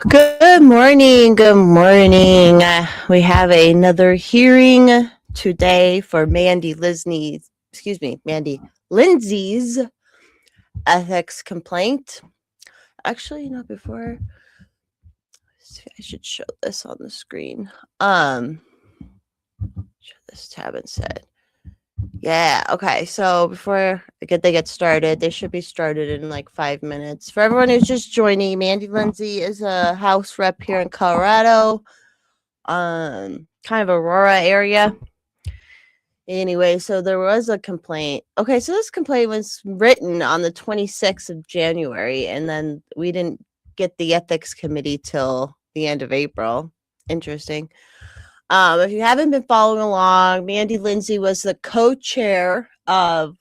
Good morning. Good morning. We have another hearing today for Mandy Lindsay's ethics complaint. Actually, before I should show this on the screen. Show this tab instead. Yeah, okay. So before they get started, they should be started in like 5 minutes. For everyone who's just joining, Mandy Lindsay is a House rep here in Colorado. Kind of Aurora area. Anyway, so there was a complaint. Okay, so this complaint was written on the 26th of January, and then we didn't get the ethics committee till the end of April. Interesting. If you haven't been following along, Mandy Lindsay was the co-chair of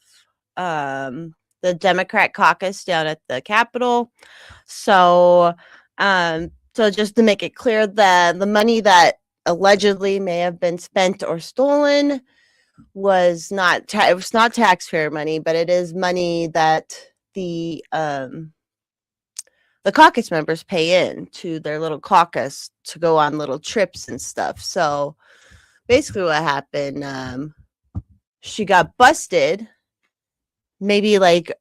the Democrat caucus down at the Capitol. So just to make it clear, the money that allegedly may have been spent or stolen was not it was not taxpayer money, but it is money that the caucus members pay in to their little caucus to go on little trips and stuff. So basically what happened, she got busted, maybe like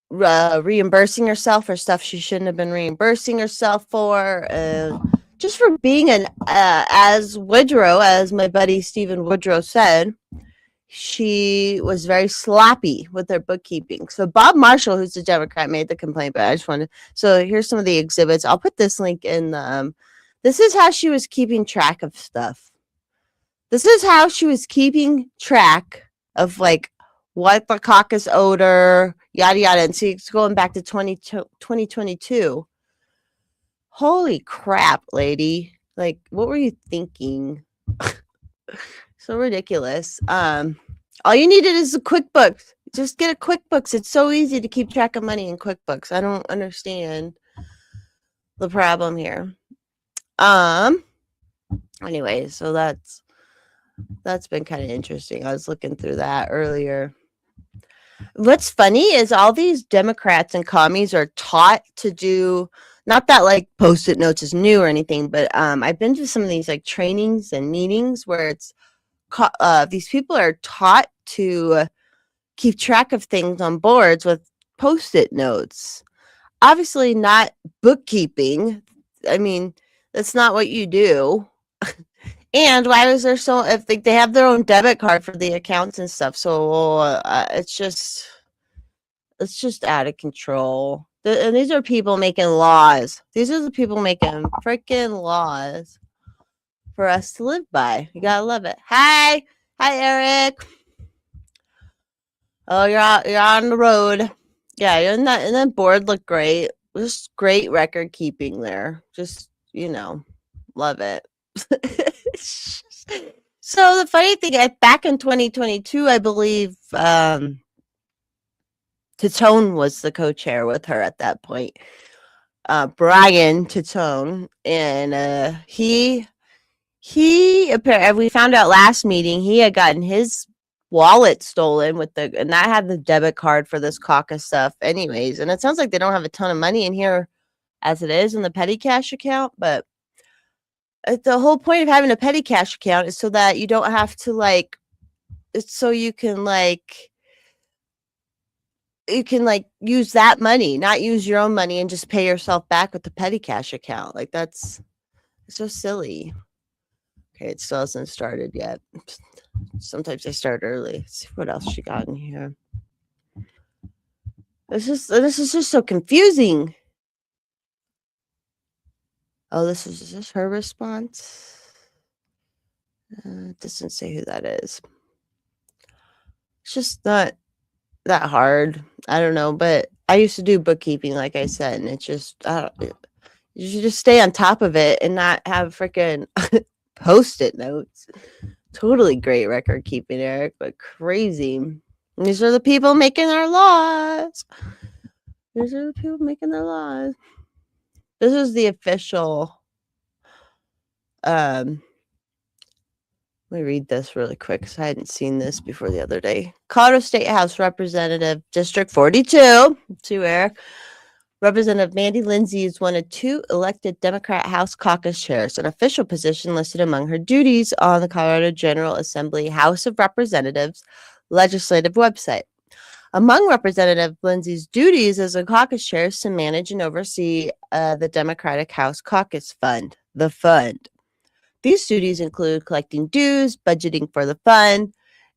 reimbursing herself for stuff she shouldn't have been reimbursing herself for, just for being as my buddy Stephen Woodrow said, she was very sloppy with her bookkeeping. So Bob Marshall, who's a Democrat, made the complaint, but I just wanted, so here's some of the exhibits. I'll put this link in this is how she was keeping track of stuff. This is how she was keeping track of like what the caucus owed her, yada yada. And see, it's going back to 2022. Holy crap, lady. Like, what were you thinking? So ridiculous. All you needed is a QuickBooks. Just get a QuickBooks. It's so easy to keep track of money in QuickBooks. I don't understand the problem here. Anyway, so that's been kind of interesting. I was looking through that earlier. What's funny is all these Democrats and commies are taught to do, not that like post-it notes is new or anything, but I've been to some of these like trainings and meetings where it's these people are taught to keep track of things on boards with post-it notes. Obviously not bookkeeping. I mean, that's not what you do. And why is there so, if they have their own debit card for the accounts and stuff, so it's just out of control. And these are people making laws. These are the people making freaking laws for us to live by. You gotta love it. Hi Eric. Oh, you're on the road. Yeah, and that board looked great. Just great record keeping there. Just love it. So the funny thing, back in 2022, I believe Tatone was the co-chair with her at that point. Brian Tatone, and he apparently, we found out last meeting, he had gotten his wallet stolen and that had the debit card for this caucus stuff anyways. And it sounds like they don't have a ton of money in here as it is in the petty cash account, but the whole point of having a petty cash account is so that you don't have to it's so you can use that money, not use your own money and just pay yourself back with the petty cash account. Like it's so silly. Okay, it still hasn't started yet. Sometimes I start early. Let's see what else she got in here. This is just so confusing. Oh, is this her response? It doesn't say who that is. It's just not that hard. I don't know, but I used to do bookkeeping, like I said, and it's just, you should just stay on top of it and not have freaking post-it notes. Totally great record keeping, Eric, but crazy. These are the people making our laws. These are the people making their laws. This is the official. Let me read this really quick because I hadn't seen this before the other day. Colorado State House Representative District 42, to Eric. Representative Mandy Lindsay is one of 2 elected Democrat House caucus chairs, an official position listed among her duties on the Colorado General Assembly House of Representatives legislative website. Among Representative Lindsay's duties as a caucus chair is to manage and oversee the Democratic House Caucus Fund, the fund. These duties include collecting dues, budgeting for the fund,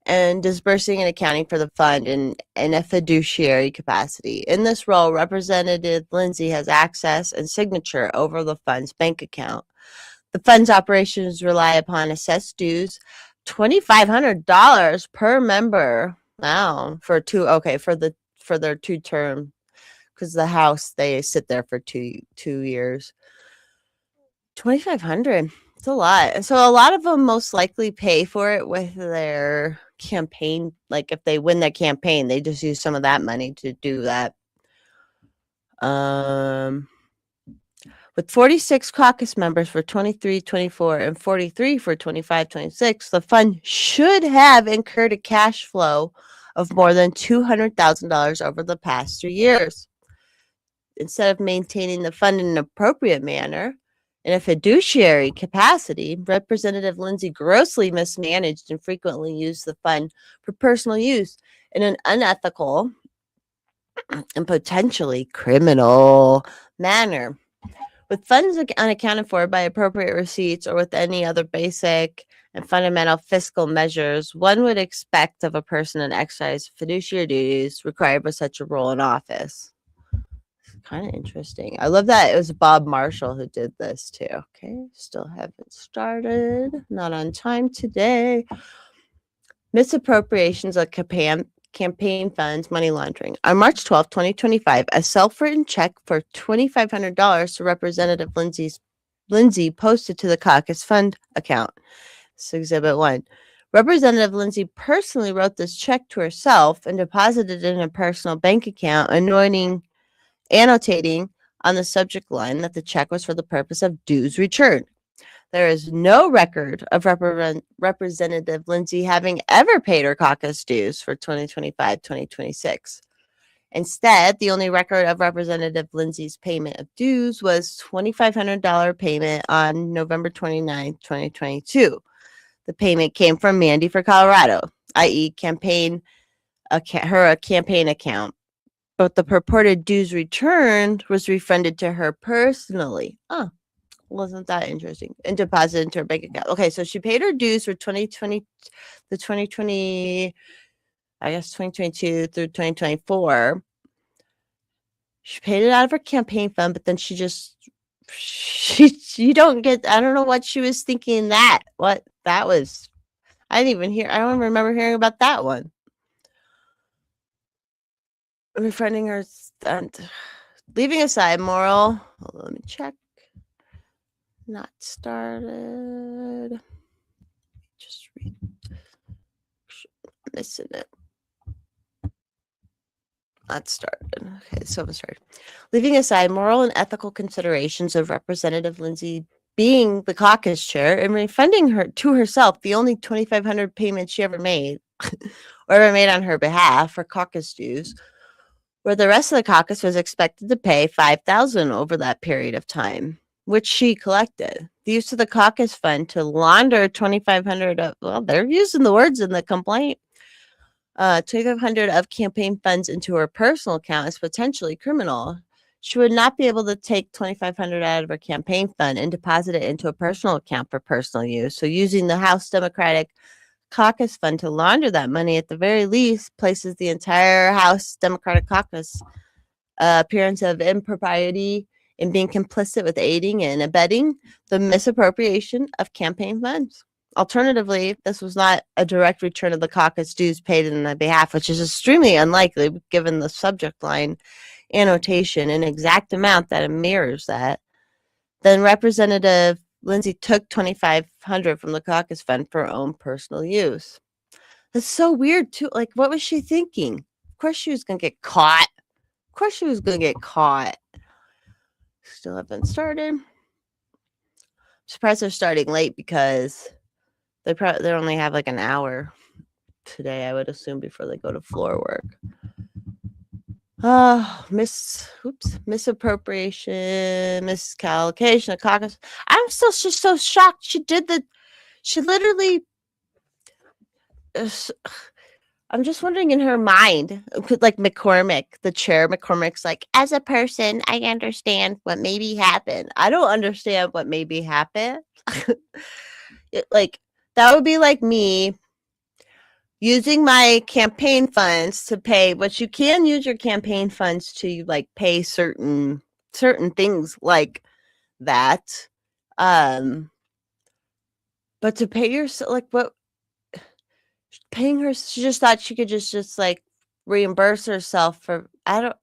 and disbursing and accounting for the fund in a fiduciary capacity. In this role, Representative Lindsay has access and signature over the fund's bank account. The fund's operations rely upon assessed dues, $2,500 per member. Wow, for their 2 term, because the House they sit there for 2 years. 2,500. It's a lot. And so a lot of them most likely pay for it with their campaign. Like if they win their campaign, they just use some of that money to do that. With 46 caucus members for 23, 24, and 43 for 25, 26, the fund should have incurred a cash flow of more than $200,000 over the past 3 years. Instead of maintaining the fund in an appropriate manner, in a fiduciary capacity, Representative Lindsay grossly mismanaged and frequently used the fund for personal use in an unethical and potentially criminal manner. With funds unaccounted for by appropriate receipts or with any other basic and fundamental fiscal measures, one would expect of a person an exercise fiduciary duties required by such a role in office. Kind of interesting. I love that it was Bob Marshall who did this too. Okay, still haven't started. Not on time today. Misappropriations of campaign funds, money laundering. On March 12, 2025, a self-written check for $2,500 to Representative Lindsay posted to the caucus fund account. This is Exhibit 1. Representative Lindsay personally wrote this check to herself and deposited it in a personal bank account, annotating on the subject line that the check was for the purpose of dues returned. There is no record of Representative Lindsay having ever paid her caucus dues for 2025-2026. Instead, the only record of Representative Lindsay's payment of dues was $2,500 payment on November 29, 2022. The payment came from Mandy for Colorado, i.e. her campaign account. But the purported dues returned was refunded to her personally. Oh, wasn't that interesting? And deposited into her bank account. Okay, so she paid her dues for 2020, the 2020, I guess 2022 through 2024. She paid it out of her campaign fund, but then you don't get, I don't know what she was thinking what that was. I don't remember hearing about that one. Refunding her, leaving aside moral, hold on, let me check. Not started. Just read. Missing it. Not started. Okay, so it started. Leaving aside moral and ethical considerations of Representative Lindsay being the caucus chair and refunding her to herself the only $2,500 payment she ever made, or ever made on her behalf for caucus dues, where the rest of the caucus was expected to pay $5,000 over that period of time, which she collected. The use of the caucus fund to launder $2,500 well, they're using the words in the complaint. $2,500 of campaign funds into her personal account is potentially criminal. She would not be able to take $2,500 out of her campaign fund and deposit it into a personal account for personal use. So using the House Democratic Caucus Fund to launder that money at the very least places the entire House Democratic Caucus appearance of impropriety in being complicit with aiding and abetting the misappropriation of campaign funds. Alternatively, this was not a direct return of the caucus dues paid in their behalf, which is extremely unlikely given the subject line annotation and exact amount that it mirrors that. Then Representative Lindsay took $2,500 from the caucus fund for her own personal use. That's so weird too. Like, what was she thinking? Of course she was going to get caught. Of course she was going to get caught. Still haven't started. I'm surprised they're starting late because they only have like an hour today, I would assume, before they go to floor work. Misappropriation, miscalculation of caucus. I'm still just so shocked. She literally, I'm just wondering in her mind, like McCormick, the chair, McCormick's like, as a person, I understand what maybe happened. I don't understand what maybe happened. Like, that would be like me using my campaign funds to pay, but you can use your campaign funds to like pay certain things like that. But to pay yourself, like, what, paying her, she just thought she could just like reimburse herself for,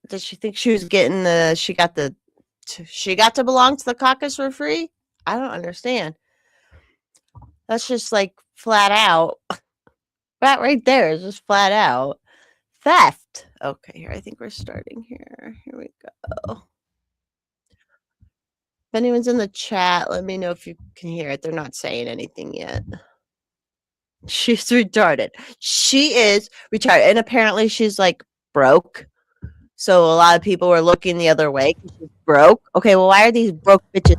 did she think she was getting she got to belong to the caucus for free? I don't understand. That's just like flat out. That right there is just flat out theft. Okay, here, I think we're starting here. Here we go. If anyone's in the chat, let me know if you can hear it. They're not saying anything yet. She's retarded. She is retarded. And apparently she's like broke. So a lot of people were looking the other way because she's broke. Okay, well, why are these broke bitches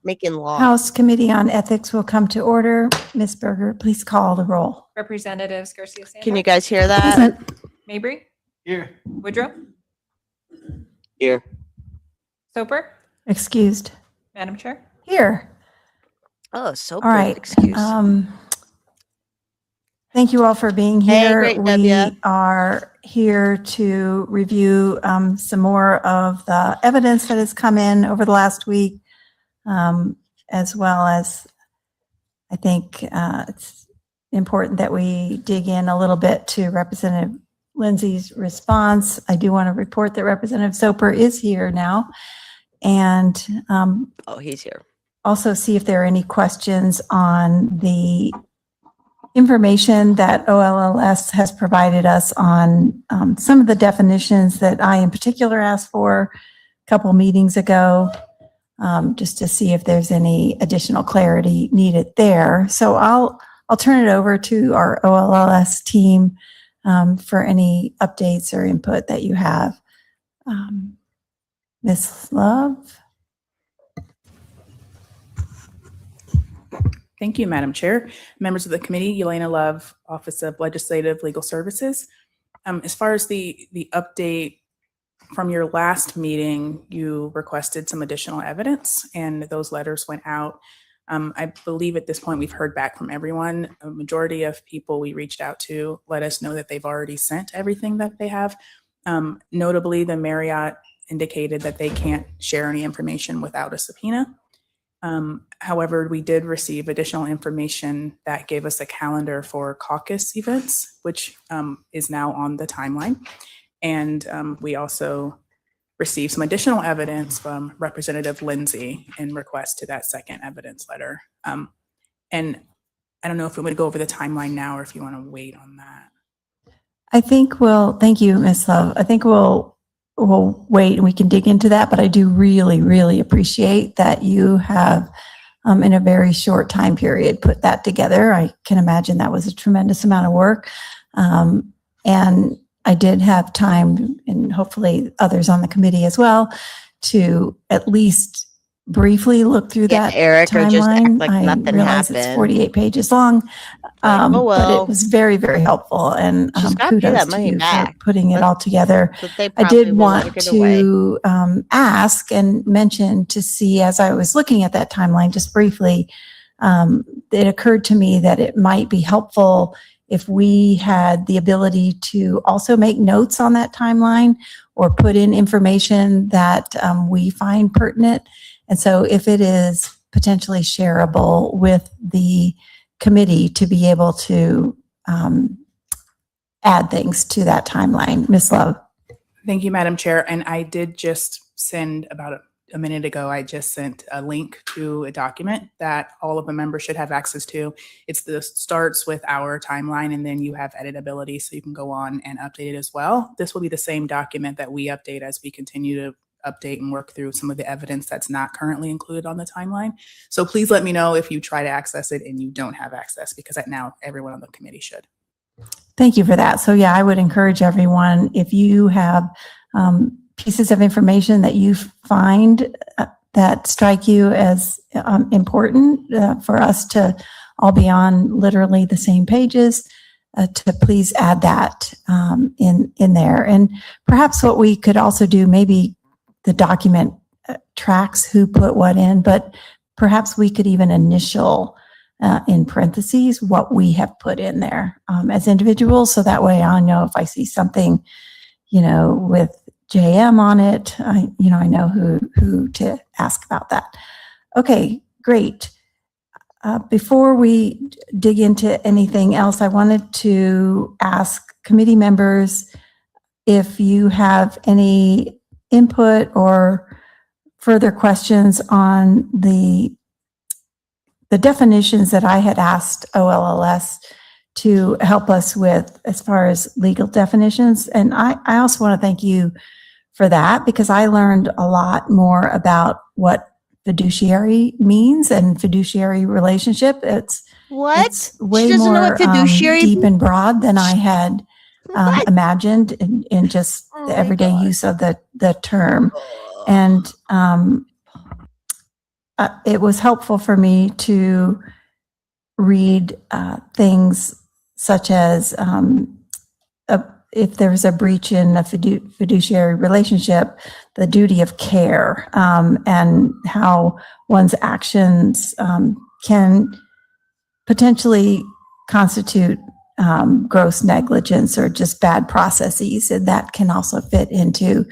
making law? House Committee on Ethics will come to order. Ms. Berger, please call the roll. Representatives Garcia-Sanders. Can you guys hear that? Present. Mabry? Here. Woodrow? Here. Soper? Excused. Madam Chair? Here. Oh, so All right. excuse. Thank you all for being here. Great, we W. are here to review some more of the evidence that has come in over the last week, as well as I think it's important that we dig in a little bit to Representative Lindsay's response. I do want to report that Representative Soper is here now, and He's here. also see if there are any questions on the information that OLLS has provided us on some of the definitions that I in particular asked for a couple meetings ago, just to see if there's any additional clarity needed there. So I'll turn it over to our OLLS team for any updates or input that you have. Ms. Love? Thank you, Madam Chair. Members of the committee, Yelena Love, Office of Legislative Legal Services. As far as the update from your last meeting, you requested some additional evidence and those letters went out. I believe at this point we've heard back from everyone. A majority of people we reached out to let us know that they've already sent everything that they have. Notably, the Marriott indicated that they can't share any information without a subpoena. However, we did receive additional information that gave us a calendar for caucus events, which is now on the timeline. And we also received some additional evidence from Representative Lindsay in request to that second evidence letter. And I don't know if we would go over the timeline now or if you want to wait on that. I think thank you, Ms. Love. I think we'll wait and we can dig into that, but I do really, really appreciate that you have, in a very short time period, put that together. I can imagine that was a tremendous amount of work. And I did have time, and hopefully others on the committee as well, to at least briefly look through that Eric, timeline. or just act like I nothing realize happened. it's 48 pages long, but it was very, very helpful. And kudos to you for putting it all together. I did want to ask and mention to see, as I was looking at that timeline just briefly, it occurred to me that it might be helpful if we had the ability to also make notes on that timeline or put in information that we find pertinent. And so if it is potentially shareable with the committee to be able to add things to that timeline. Ms. Love. Thank you, Madam Chair. And I did just send about a minute ago, I just sent a link to a document that all of the members should have access to. Starts with our timeline, and then you have editability, so you can go on and update it as well. This will be the same document that we update as we continue to update and work through some of the evidence that's not currently included on the timeline. So please let me know if you try to access it and you don't have access, because now everyone on the committee should. Thank you for that. So yeah, I would encourage everyone, if you have pieces of information that you find that strike you as important for us to all be on literally the same pages, to please add that in there. And perhaps what we could also do, maybe the document tracks who put what in, but perhaps we could even initial in parentheses what we have put in there as individuals. So that way I know if I see something, with JM on it, I know who to ask about that. Okay, great. Before we dig into anything else, I wanted to ask committee members if you have any input or further questions on the definitions that I had asked OLLS to help us with as far as legal definitions. And I also want to thank you for that, because I learned a lot more about what fiduciary means and fiduciary relationship. It's way more deep and broad than I had imagined in just the everyday use of the term. And it was helpful for me to read things such as if there's a breach in a fiduciary relationship, the duty of care, and how one's actions can potentially constitute gross negligence or just bad processes. And that can also fit into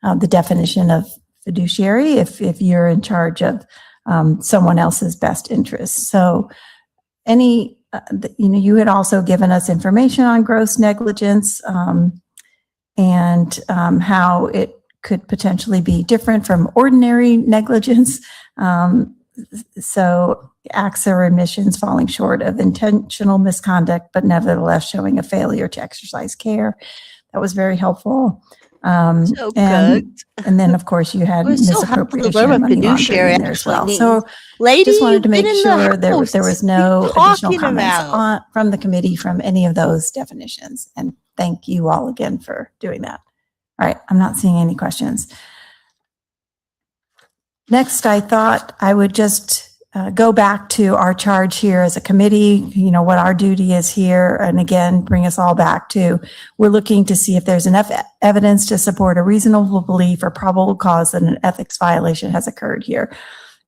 the definition of fiduciary if you're in charge of someone else's best interests. So you had also given us information on gross negligence and how it could potentially be different from ordinary negligence. So acts or omissions falling short of intentional misconduct, but nevertheless showing a failure to exercise care. That was very helpful. So good. And then, of course, you had misappropriation and money laundering in there as well. So just wanted to make sure there was no additional comments from the committee from any of those definitions. And thank you all again for doing that. All right, I'm not seeing any questions. Next, I thought I would just go back to our charge here as a committee, what our duty is here. And again, bring us all back to, we're looking to see if there's enough evidence to support a reasonable belief or probable cause that an ethics violation has occurred here.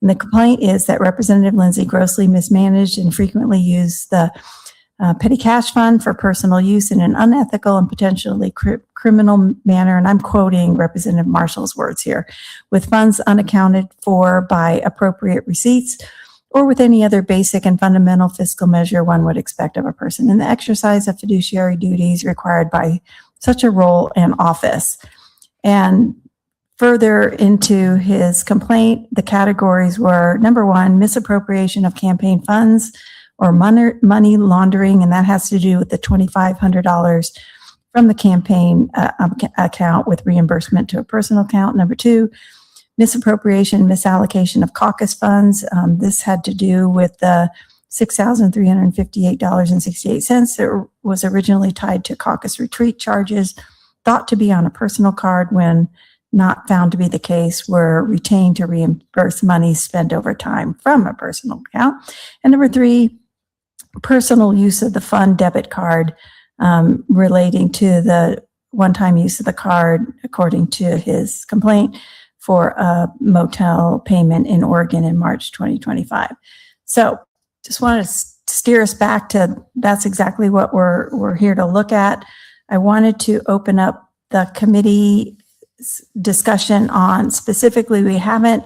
And the complaint is that Representative Lindsay grossly mismanaged and frequently used the petty cash fund for personal use in an unethical and potentially criminal manner. And I'm quoting Representative Marshall's words here, with funds unaccounted for by appropriate receipts or with any other basic and fundamental fiscal measure one would expect of a person in the exercise of fiduciary duties required by such a role and office. And further into his complaint, the categories were, number one, misappropriation of campaign funds or money laundering, and that has to do with the $2,500 from the campaign account with reimbursement to a personal account. Number two, misappropriation, misallocation of caucus funds. This had to do with the $6,358.68 that was originally tied to caucus retreat charges, thought to be on a personal card when not found to be the case, were retained to reimburse money spent over time from a personal account. And number three, personal use of the fund debit card relating to the one-time use of the card, according to his complaint, for a motel payment in Oregon in March 2025. So just wanted to steer us back to, that's exactly what we're here to look at. I wanted to open up the committee discussion on, specifically, we haven't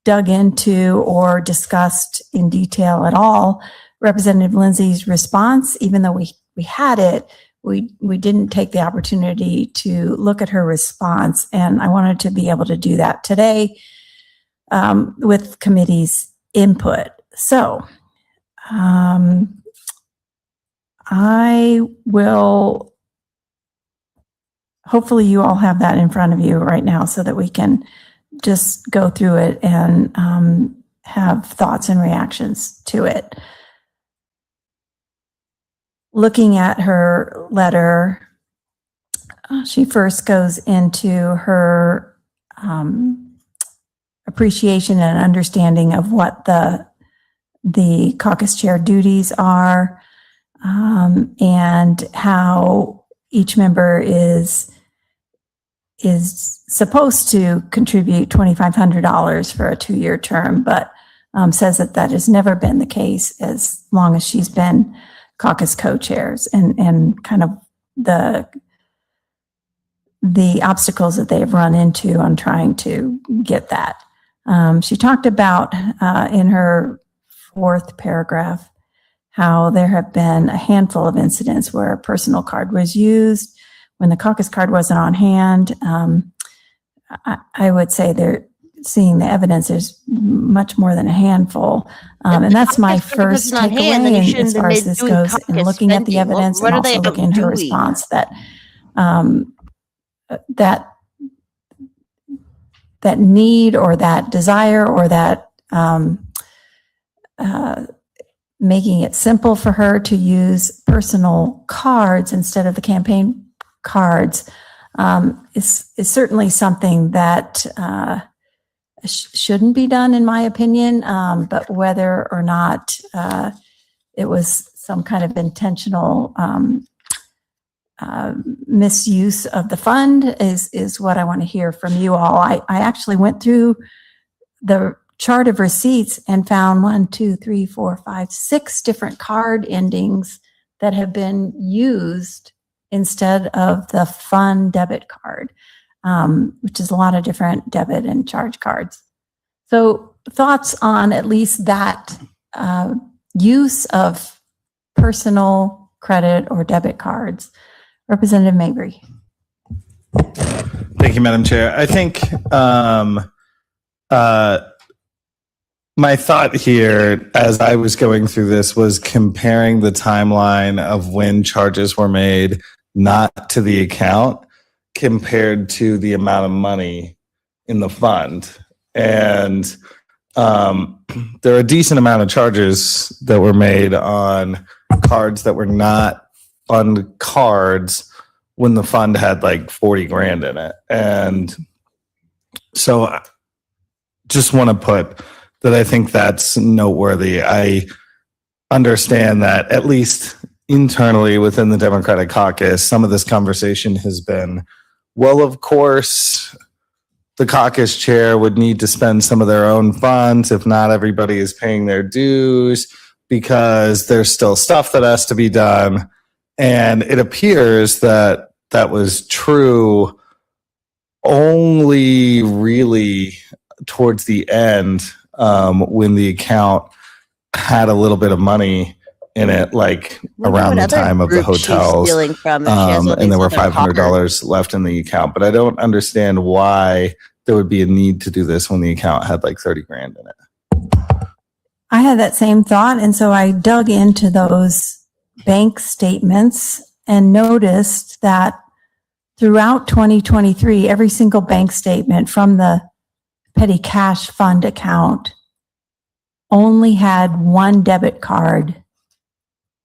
dug into or discussed in detail at all Representative Lindsay's response. Even though we had it, we didn't take the opportunity to look at her response, and I wanted to be able to do that today with committee's input. So I will, hopefully you all have that in front of you right now so that we can just go through it and have thoughts and reactions to it. looking at her letter, she first goes into her appreciation and understanding of what the caucus chair duties are, and how each member is supposed to contribute $2,500 for a 2-year term, but says that has never been the case as long as she's been caucus co-chairs, and kind of the obstacles that they've run into on trying to get that. She talked about in her 4th paragraph how there have been a handful of incidents where a personal card was used when the caucus card wasn't on hand. I would say they're seeing the evidence. There's much more than a handful. And that's my first takeaway as far as this goes, and looking at the evidence and also looking at her response, that that need or that desire or that making it simple for her to use personal cards instead of the campaign cards is certainly something that shouldn't be done, in my opinion. But whether or not it was some kind of intentional misuse of the fund is what I want to hear from you all. I actually went through the chart of receipts and found 6 different card endings that have been used instead of the fund debit card, which is a lot of different debit and charge cards. So thoughts on at least that use of personal credit or debit cards. Representative Mabry. Thank you, Madam Chair. I think my thought here as I was going through this was comparing the timeline of when charges were made, not to the account, compared to the amount of money in the fund. And there are a decent amount of charges that were made on cards that were not fund cards when the fund had like 40 grand in it. And so I just want to put that I think that's noteworthy. I understand that at least internally within the Democratic caucus, some of this conversation has been, well, of course, the caucus chair would need to spend some of their own funds if not everybody is paying their dues, because there's still stuff that has to be done. And it appears that that was true only really towards the end, when the account had a little bit of money in it, like around the time of the hotels, and there were $500 left in the account. But I don't understand why there would be a need to do this when the account had like 30 grand in it. I had that same thought, and so I dug into those bank statements and noticed that throughout 2023, every single bank statement from the petty cash fund account only had one debit card,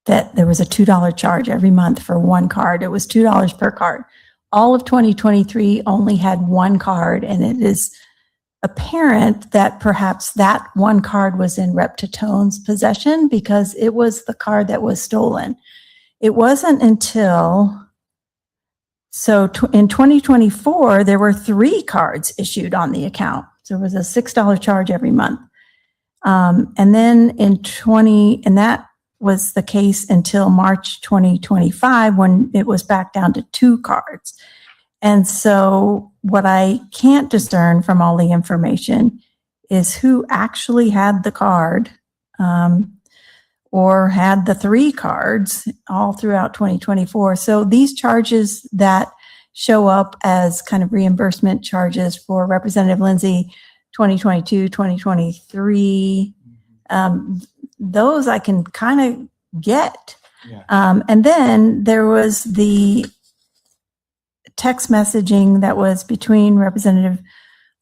that there was a $2 charge every month for one card. It was $2 per card. All of 2023 only had one card, and it is apparent that perhaps that one card was in Rep. Titone's possession because it was the card that was stolen. It wasn't until, in 2024, there were 3 cards issued on the account. So it was a $6 charge every month. And then and that was the case until March 2025, when it was back down to 2 cards. And so what I can't discern from all the information is who actually had the card, or had the 3 cards all throughout 2024. So these charges that show up as kind of reimbursement charges for Representative Lindsay 2022, 2023, those I can kind of get. Yeah. And then there was the text messaging that was between Representative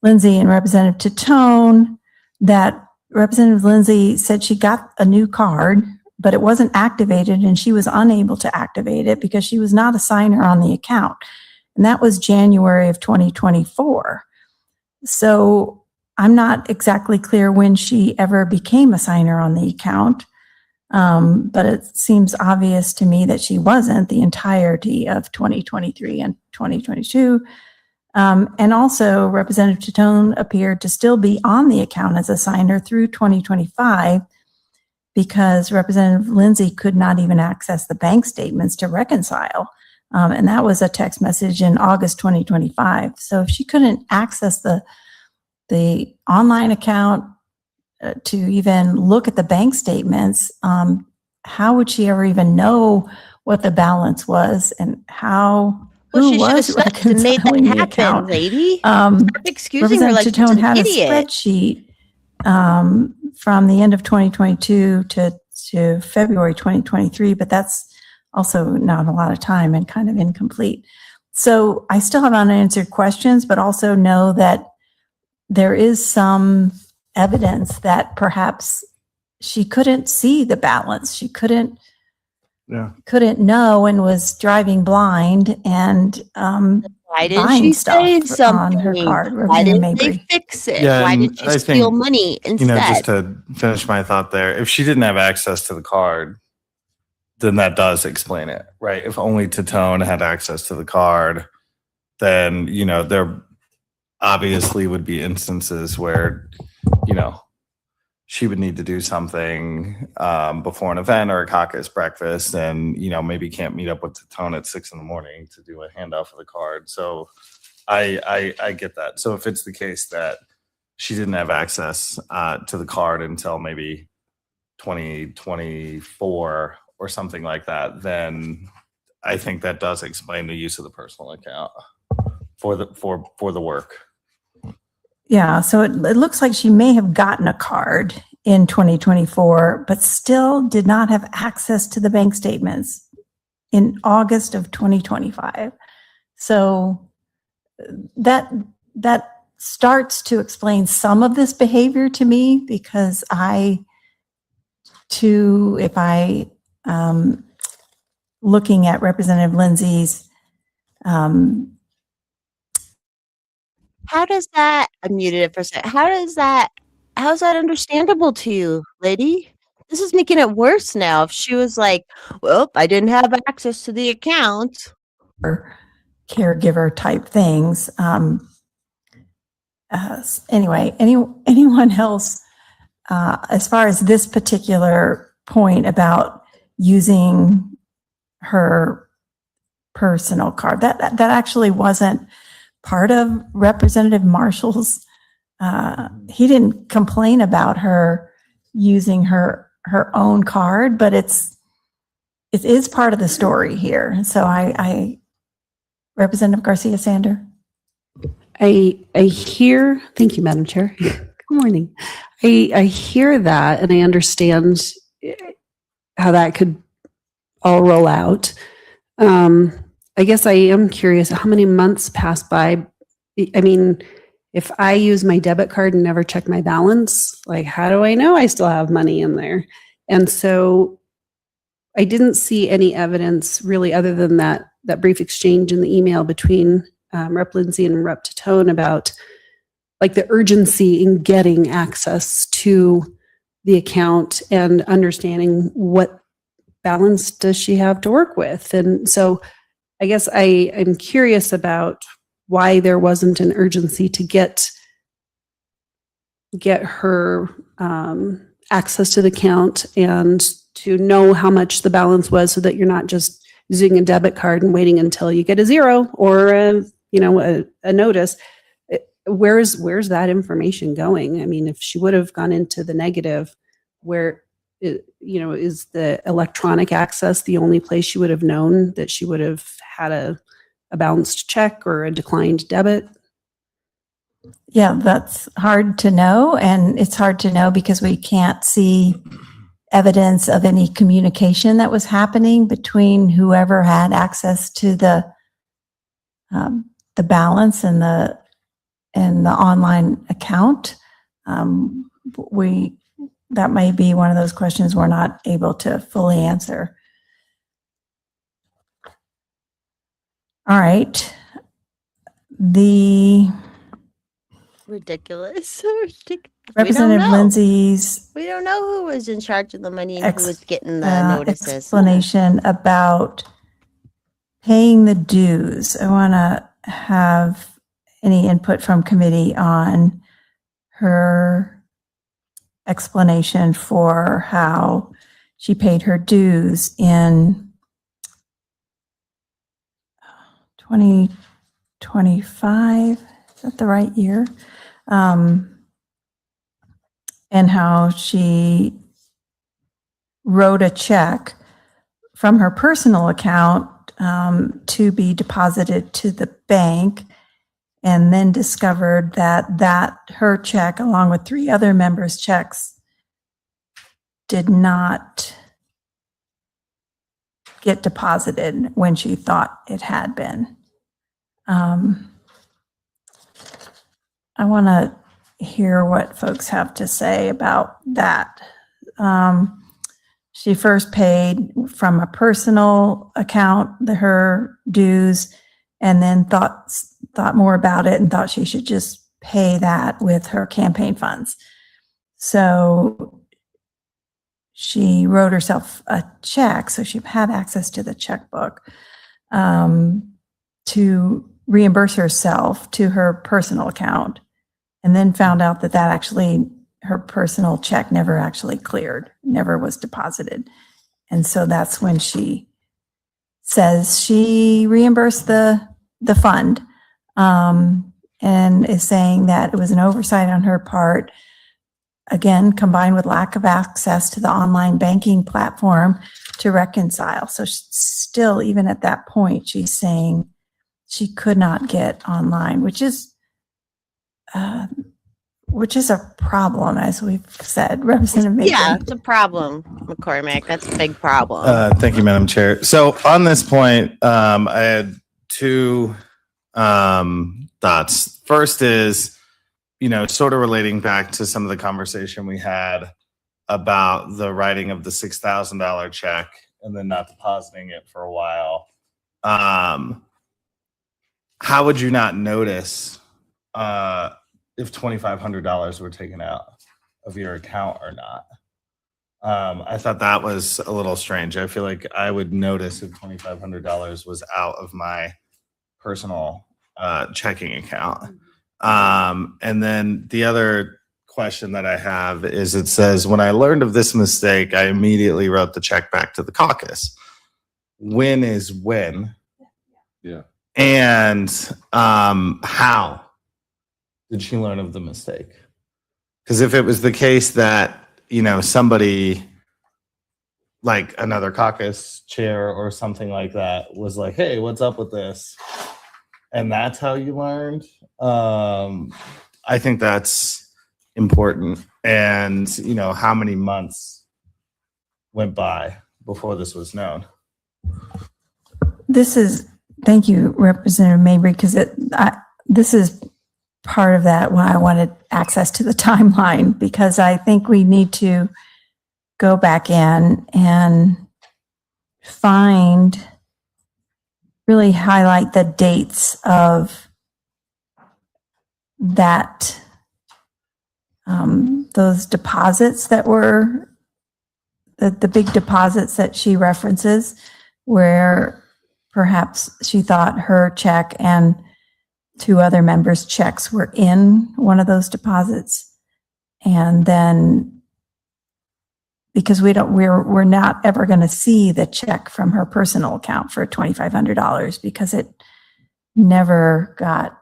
Lindsay and Representative Titone, that Representative Lindsay said she got a new card but it wasn't activated, and she was unable to activate it because she was not a signer on the account. And that was January of 2024. So I'm not exactly clear when she ever became a signer on the account. But it seems obvious to me that she wasn't the entirety of 2023 and 2022. And also Representative Tatone appeared to still be on the account as a signer through 2025 because Representative Lindsay could not even access the bank statements to reconcile. And that was a text message in August 2025. So if she couldn't access the online account to even look at the bank statements, how would she ever even know what the balance was and who was reconciling the account? Lady. Excusing her like Representative Tatone had a spreadsheet from the end of 2022 to February 2023, but that's also not a lot of time and kind of incomplete. So I still have unanswered questions, but also know that there is some evidence that perhaps she couldn't see the balance. She couldn't know and was driving blind and why didn't she say something on her card? Why didn't they fix it? Yeah, why did she steal money instead? Just to finish my thought there, if she didn't have access to the card, then that does explain it, right? If only Tatone had access to the card, then, there obviously would be instances where, she would need to do something before an event or a caucus breakfast and, maybe can't meet up with Tatone at 6 a.m. to do a handoff of the card. So I get that. So if it's the case that she didn't have access to the card until maybe 2024 or something like that, then I think that does explain the use of the personal account for the work. Yeah, so it looks like she may have gotten a card in 2024, but still did not have access to the bank statements in August of 2025. So that starts to explain some of this behavior to me, because looking at Representative Lindsay's how does that, I muted it for a second. How is that understandable to you, lady? This is making it worse now. If she was like, well, I didn't have access to the account. Or caregiver type things. Anyway, anyone else, as far as this particular point about using her personal card, that actually wasn't part of Representative Marshall's. He didn't complain about her using her own card, but it is part of the story here. So Representative Garcia Sander. I hear, thank you, Madam Chair. Good morning. I hear that, and I understand how that could all roll out. I guess I am curious, how many months passed by? I mean, if I use my debit card and never check my balance, like, how do I know I still have money in there? And so I didn't see any evidence really, other than that brief exchange in the email between Rep. Lindsay and Rep. Tatone about like the urgency in getting access to the account and understanding what balance does she have to work with. And so I guess I'm curious about why there wasn't an urgency to get her access to the account and to know how much the balance was, so that you're not just using a debit card and waiting until you get a zero or a notice. Where's that information going? I mean, if she would have gone into the negative, where is the electronic access the only place she would have known that she would have had a bounced check or a declined debit? Yeah, that's hard to know. And it's hard to know because we can't see evidence of any communication that was happening between whoever had access to the balance and the online account. We that may be one of those questions we're not able to fully answer. All right. The ridiculous. Representative Lindsay's we don't know who was in charge of the money and who was getting the notices. Explanation about paying the dues. I want to have any input from committee on her explanation for how she paid her dues in 2025. Is that the right year? And how she wrote a check from her personal account to be deposited to the bank, and then discovered that her check, along with 3 other members' checks, did not get deposited when she thought it had been. I want to hear what folks have to say about that. She first paid from a personal account her dues, and then thought more about it and thought she should just pay that with her campaign funds. So she wrote herself a check, so she had access to the checkbook, to reimburse herself to her personal account, and then found out that actually her personal check never actually cleared, never was deposited. And so that's when she says she reimbursed the fund, and is saying that it was an oversight on her part, again, combined with lack of access to the online banking platform to reconcile. So still, even at that point, she's saying she could not get online, which is a problem, as we've said. Representative Mason. Yeah, it's a problem, McCormick. That's a big problem. Thank you, Madam Chair. So on this point, I had 2 thoughts. First is, sort of relating back to some of the conversation we had about the writing of the $6,000 check and then not depositing it for a while. How would you not notice if $2,500 were taken out of your account or not? I thought that was a little strange. I feel like I would notice if $2,500 was out of my personal checking account. And then the other question that I have is, it says, when I learned of this mistake, I immediately wrote the check back to the caucus. When is when? Yeah. And how did she learn of the mistake? Because if it was the case that, somebody like another caucus chair or something like that was like, hey, what's up with this? And that's how you learned. I think that's important. And, how many months went by before this was known? Thank you, Representative Mabry, because this is part of that why I wanted access to the timeline, because I think we need to go back in and really highlight the dates of that, those deposits that were the big deposits that she references, where perhaps she thought her check and 2 other members' checks were in one of those deposits. And then, because we're not ever going to see the check from her personal account for $2,500 because it never got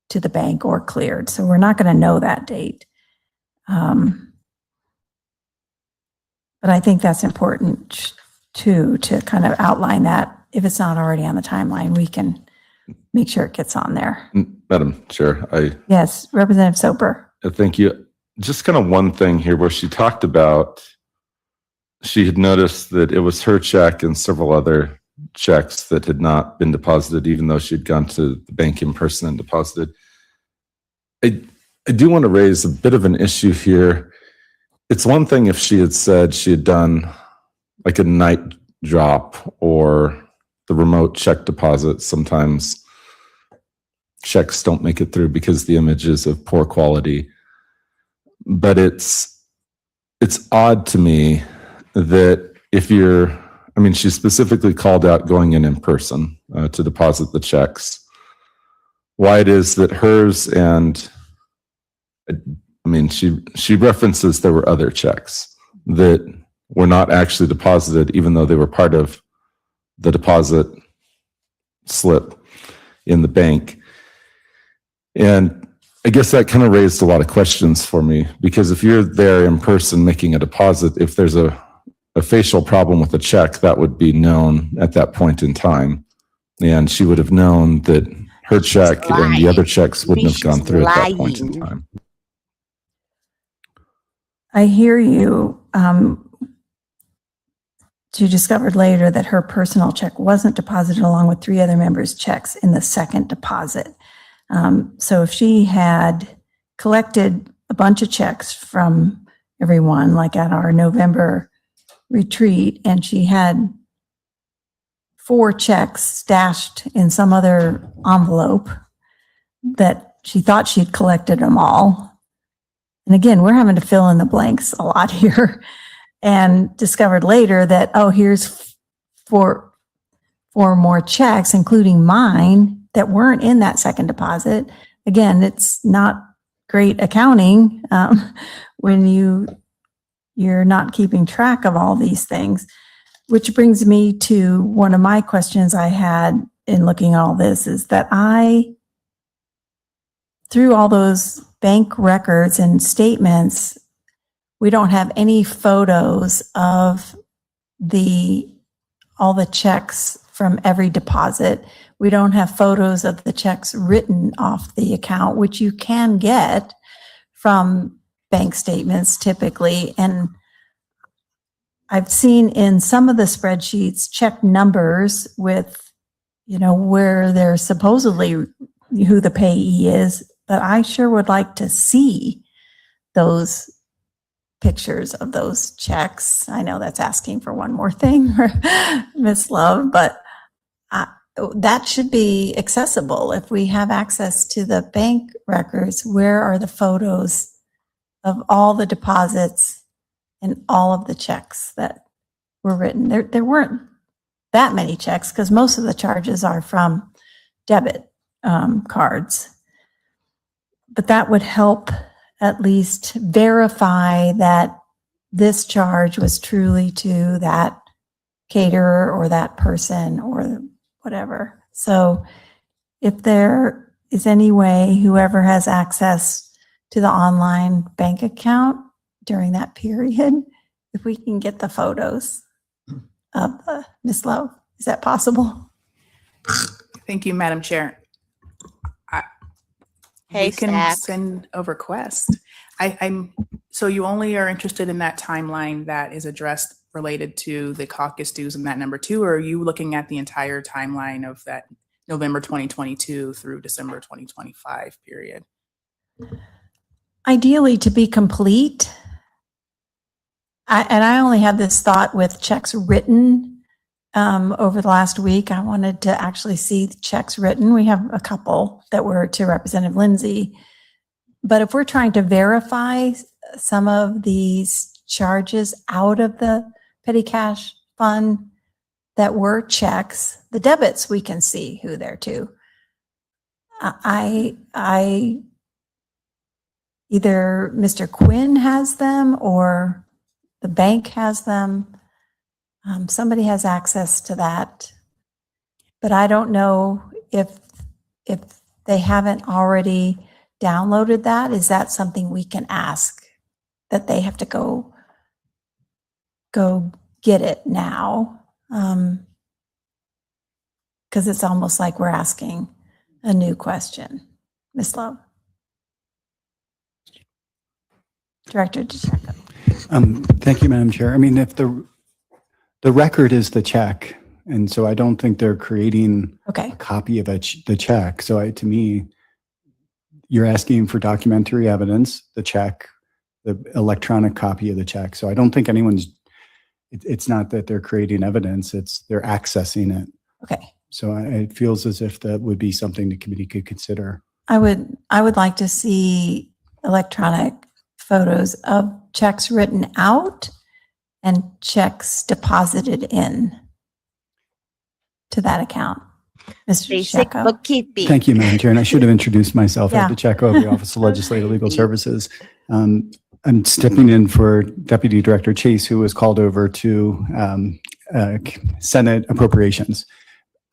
to the bank or cleared. So we're not going to know that date. But I think that's important too, to kind of outline that. If it's not already on the timeline, we can make sure it gets on there. Madam Chair, Yes, Representative Soper. Thank you. Just kind of one thing here where she talked about, she had noticed that it was her check and several other checks that had not been deposited, even though she'd gone to the bank in person and deposited. I do want to raise a bit of an issue here. it's one thing if she had said she had done like a night drop or the remote check deposit. Sometimes checks don't make it through because the image is of poor quality. But it's odd to me that if she specifically called out going in person to deposit the checks. Why it is that hers and she references there were other checks that were not actually deposited, even though they were part of the deposit slip in the bank. And I guess that kind of raised a lot of questions for me, because if you're there in person making a deposit, if there's a facial problem with a check, that would be known at that point in time. And she would have known that her check and the other checks wouldn't have gone through at that point in time. I hear you. She discovered later that her personal check wasn't deposited along with 3 other members' checks in the second deposit. So if she had collected a bunch of checks from everyone, like at our November retreat, and she had 4 checks stashed in some other envelope that she thought she'd collected them all. And again, we're having to fill in the blanks a lot here, and discovered later that, oh, here's 4 more checks, including mine, that weren't in that second deposit. Again, it's not great accounting when you're not keeping track of all these things, which brings me to one of my questions I had in looking at all this, is that through all those bank records and statements, we don't have any photos of all the checks from every deposit. We don't have photos of the checks written off the account, which you can get from bank statements typically. And I've seen in some of the spreadsheets check numbers with, where they're supposedly who the payee is, but I sure would like to see those pictures of those checks. I know that's asking for one more thing, Miss Love, but that should be accessible. If we have access to the bank records, where are the photos of all the deposits and all of the checks that were written? There weren't that many checks because most of the charges are from debit cards. But that would help at least verify that this charge was truly to that caterer or that person or whatever. So if there is any way, whoever has access to the online bank account during that period, if we can get the photos of Ms. Lowe, is that possible? Thank you, Madam Chair. We can send a request. So you only are interested in that timeline that is addressed related to the caucus dues and that number 2, or are you looking at the entire timeline of that November 2022 through December 2025 period? Ideally, to be complete. I only had this thought with checks written over the last week. I wanted to actually see the checks written. We have a couple that were to Representative Lindsay. But if we're trying to verify some of these charges out of the petty cash fund that were checks, the debits, we can see who they're to. I either Mr. Quinn has them or the bank has them. Somebody has access to that, but I don't know if they haven't already downloaded that. Is that something we can ask that they have to go get it now? Because it's almost like we're asking a new question. Ms. Lowe. Director DeCecco. Thank you, Madam Chair. I mean, if the record is the check, and so I don't think they're creating a copy of the check. So to me, you're asking for documentary evidence, the check, the electronic copy of the check. So I don't think it's not that they're creating evidence, it's they're accessing it. Okay. So it feels as if that would be something the committee could consider. I would like to see electronic photos of checks written out and checks deposited in to that account. Mr. Basic Checo. bookkeeping. Thank you, Madam Chair. And I should have introduced myself. Yeah. Ed DeCecco of the Office of Legislative Legal Services. I'm stepping in for Deputy Director Chase, who was called over to Senate Appropriations.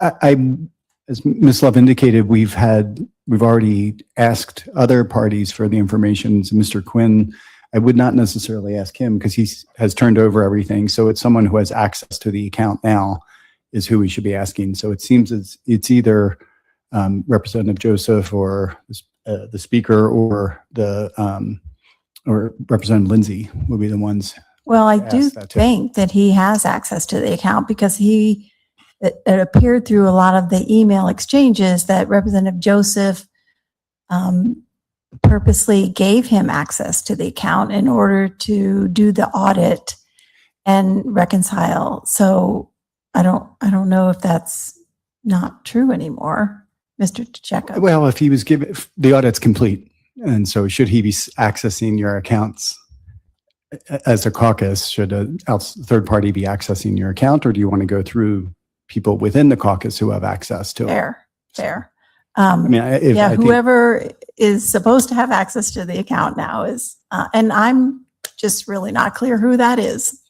As Ms. Love indicated, we've already asked other parties for the information. So Mr. Quinn, I would not necessarily ask him because he has turned over everything. So it's someone who has access to the account now is who we should be asking. So it seems it's either Representative Joseph or the Speaker or or Representative Lindsay will be the ones. Well, I do think that he has access to the account because it appeared through a lot of the email exchanges that Representative Joseph purposely gave him access to the account in order to do the audit and reconcile. So I don't know if that's not true anymore, Mr. DeCecco. Well, if he was given, the audit's complete. And so should he be accessing your accounts as a caucus? Should a third party be accessing your account, or do you want to go through people within the caucus who have access to it? Fair. I mean, I think whoever is supposed to have access to the account now is, and I'm just really not clear who that is.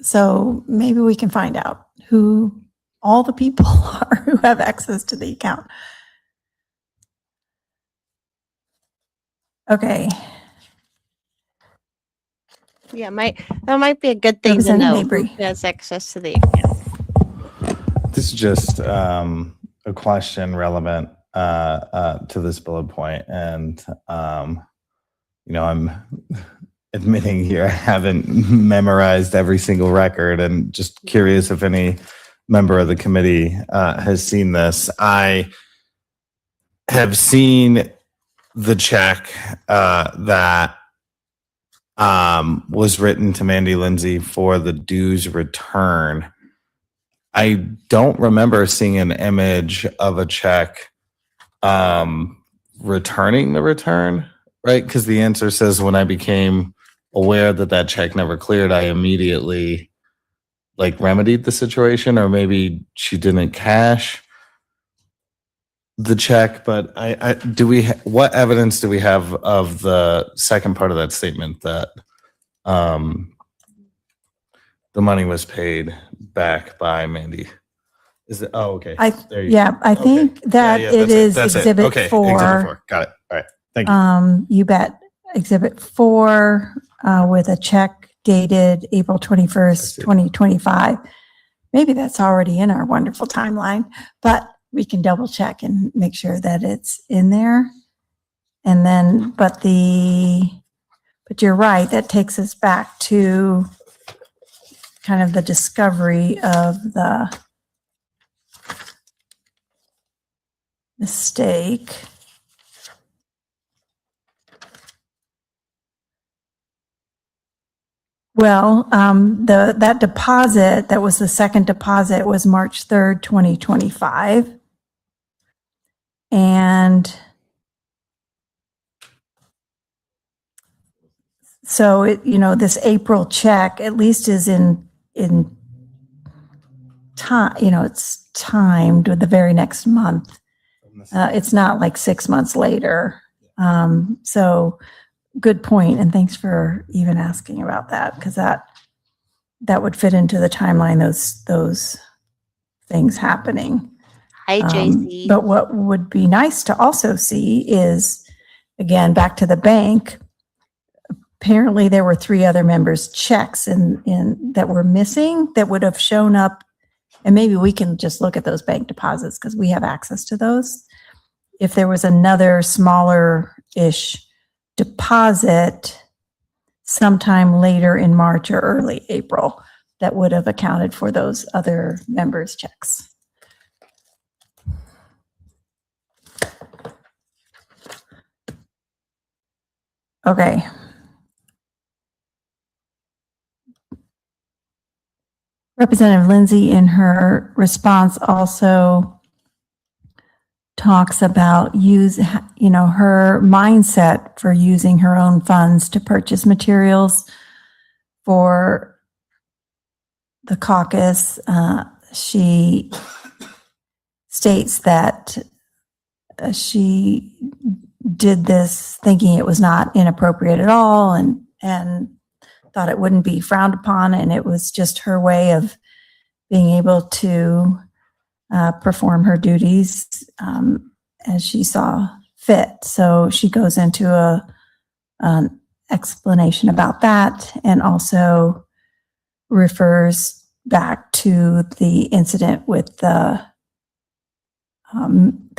So maybe we can find out who all the people are who have access to the account. Okay. Yeah, that might be a good thing to know. Who has access to the account? This is just a question relevant to this bullet point, and I'm admitting here I haven't memorized every single record, and just curious if any member of the committee has seen this. I have seen the check that was written to Mandy Lindsay for the dues return. I don't remember seeing an image of a check returning the return, right? Because the answer says when I became aware that check never cleared, I immediately remedied the situation, or maybe she didn't cash the check. But what evidence do we have of the second part of that statement that the money was paid back by Mandy? Is it? Oh, okay. I think that it is Exhibit 4. Okay, Exhibit 4. Got it. All right. Thank you. You bet. Exhibit 4 with a check dated April 21st, 2025. Maybe that's already in our wonderful timeline, but we can double check and make sure that it's in there. And then, but you're right, that takes us back to kind of the discovery of the mistake. Well, that deposit, that was the second deposit, was March 3rd, 2025. And so this April check at least is in time, it's timed with the very next month. It's not like 6 months later. So good point, and thanks for even asking about that, because that would fit into the timeline, those things happening. Hi, JC. But what would be nice to also see is, again, back to the bank. Apparently, there were 3 other members' checks in that were missing that would have shown up, and maybe we can just look at those bank deposits because we have access to those. If there was another smaller-ish deposit sometime later in March or early April that would have accounted for those other members' checks. Okay. Representative Lindsay, in her response, also talks about her mindset for using her own funds to purchase materials for the caucus. She states that she did this thinking it was not inappropriate at all, and thought it wouldn't be frowned upon, and it was just her way of being able to perform her duties as she saw fit. So she goes into an explanation about that, and also refers back to the incident with the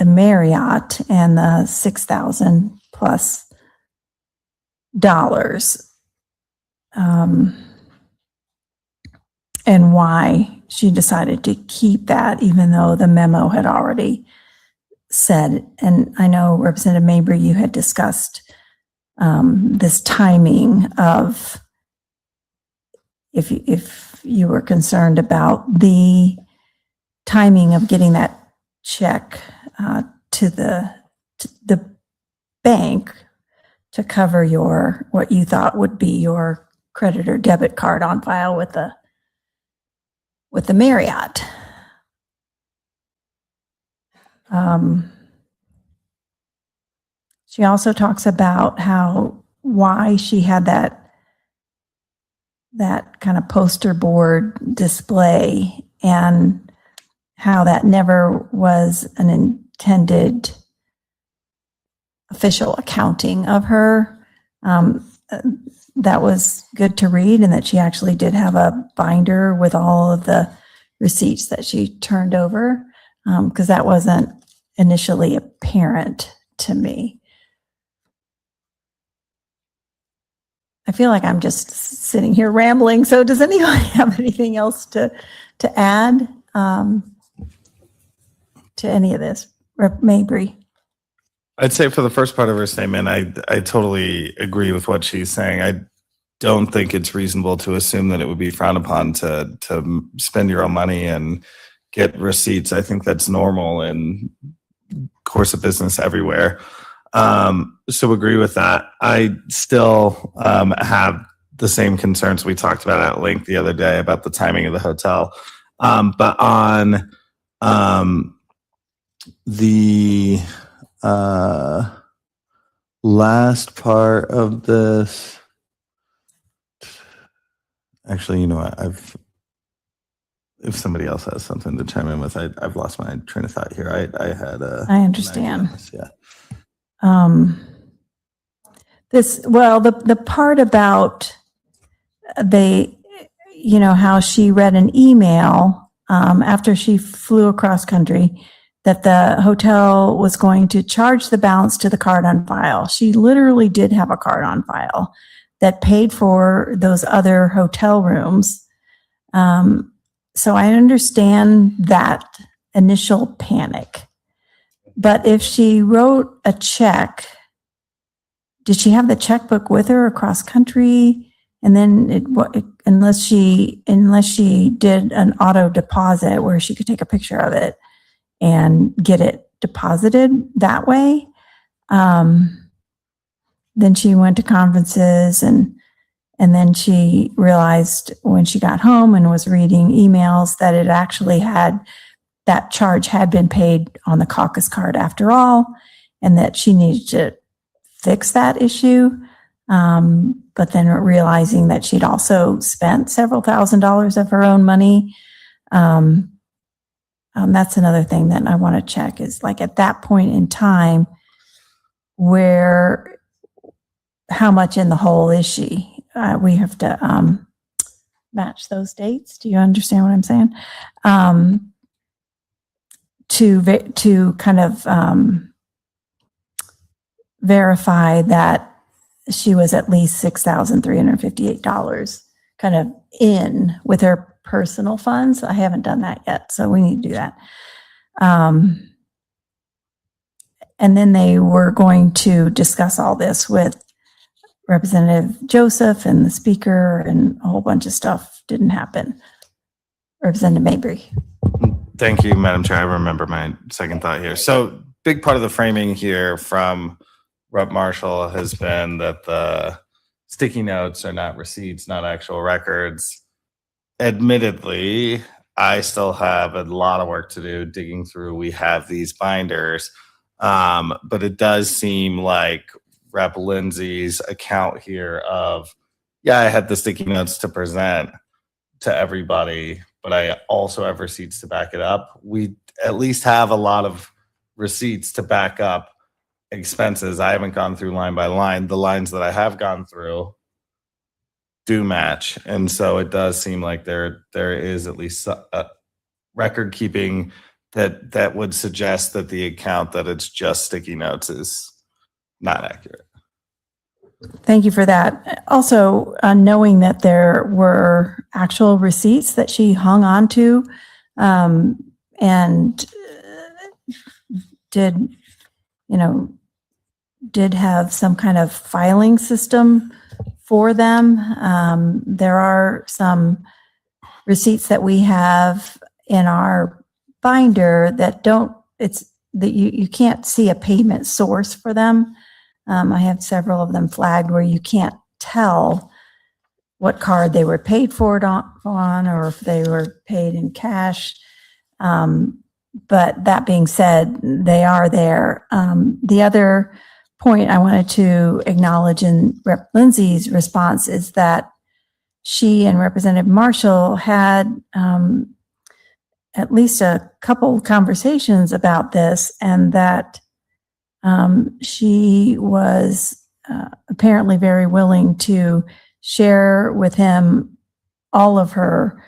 Marriott and the $6,000 plus and why she decided to keep that, even though the memo had already said. And I know, Representative Mabry, you had discussed this timing of if you were concerned about the timing of getting that check to the bank to cover what you thought would be your credit or debit card on file with the Marriott. She also talks about why she had that kind of poster board display, and how that never was an intended official accounting of her. That was good to read, and that she actually did have a binder with all of the receipts that she turned over, because that wasn't initially apparent to me. I feel like I'm just sitting here rambling. So does anybody have anything else to add to any of this? Rep. Mabry. I'd say for the first part of her statement, I totally agree with what she's saying. I don't think it's reasonable to assume that it would be frowned upon to spend your own money and get receipts. I think that's normal in course of business everywhere. So agree with that. I still have the same concerns we talked about at length the other day about the timing of the hotel. But on the last part of this, actually, you know what? If somebody else has something to chime in with, I've lost my train of thought here. I understand. Yeah. The part about how she read an email after she flew across country that the hotel was going to charge the balance to the card on file. She literally did have a card on file that paid for those other hotel rooms. So I understand that initial panic. But if she wrote a check, did she have the checkbook with her across country? And then unless she did an auto deposit where she could take a picture of it and get it deposited that way, then she went to conferences, and then she realized when she got home and was reading emails that it actually that charge had been paid on the caucus card after all, and that she needed to fix that issue. But then realizing that she'd also spent several $1,000s of her own money. That's another thing that I want to check is, like, at that point in time, how much in the hole is she? We have to match those dates. Do you understand what I'm saying? To kind of verify that she was at least $6,358 kind of in with her personal funds. I haven't done that yet, so we need to do that. And then they were going to discuss all this with Representative Joseph and the speaker and a whole bunch of stuff didn't happen. Representative Mabry. Thank you, Madam Chair. I remember my second thought here. So big part of the framing here from Rep. Marshall has been that the sticky notes are not receipts, not actual records. Admittedly, I still have a lot of work to do digging through. We have these binders, but it does seem like Rep. Lindsay's account here of, yeah, I had the sticky notes to present to everybody, but I also have receipts to back it up. We at least have a lot of receipts to back up expenses. I haven't gone through line by line. The lines that I have gone through do match. And so it does seem like there is at least a record keeping that would suggest that the account that it's just sticky notes is not accurate. Thank you for that. Also, knowing that there were actual receipts that she hung on to, and did have some kind of filing system for them. There are some receipts that we have in our binder that you can't see a payment source for them. I have several of them flagged where you can't tell what card they were paid for it on, or if they were paid in cash. But that being said, they are there. The other point I wanted to acknowledge in Rep. Lindsay's response is that she and Representative Marshall had at least a couple conversations about this, and that she was apparently very willing to share with him all of her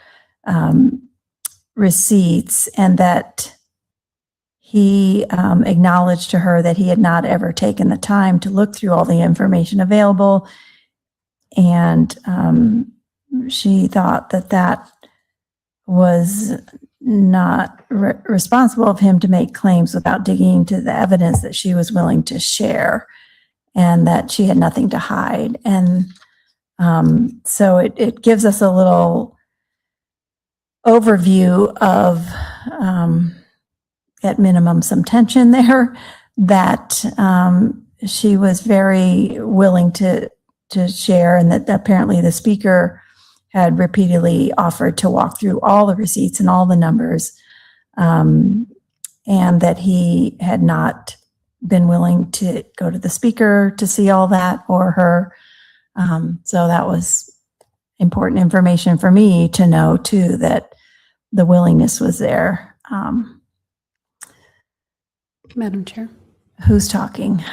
receipts, and that he acknowledged to her that he had not ever taken the time to look through all the information available. And she thought that was not responsible of him to make claims without digging into the evidence that she was willing to share, and that she had nothing to hide. And so it gives us a little overview of, at minimum, some tension there, that she was very willing to share, and that apparently the speaker had repeatedly offered to walk through all the receipts and all the numbers, and that he had not been willing to go to the speaker to see all that, or her. So that was important information for me to know too, that the willingness was there. Madam Chair. Who's talking?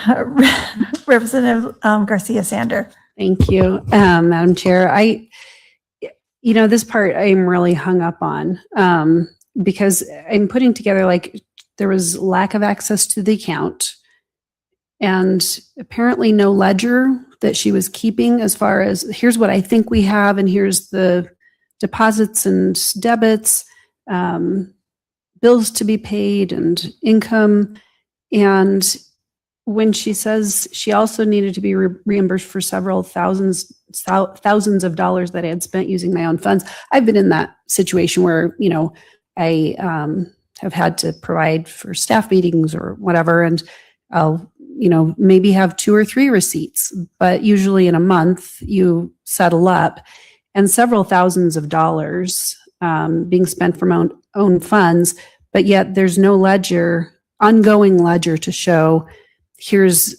Representative Garcia Sander. Thank you, Madam Chair. This part I'm really hung up on, because I'm putting together, like, there was lack of access to the account, and apparently no ledger that she was keeping, as far as here's what I think we have, and here's the deposits and debits, bills to be paid, and income. And when she says she also needed to be reimbursed for several thousands of dollars that I had spent using my own funds, I've been in that situation where, I have had to provide for staff meetings or whatever, and I'll, maybe have 2 or 3 receipts, but usually in a month you settle up, and several thousands of dollars being spent from own funds, but yet there's no ongoing ledger to show here's,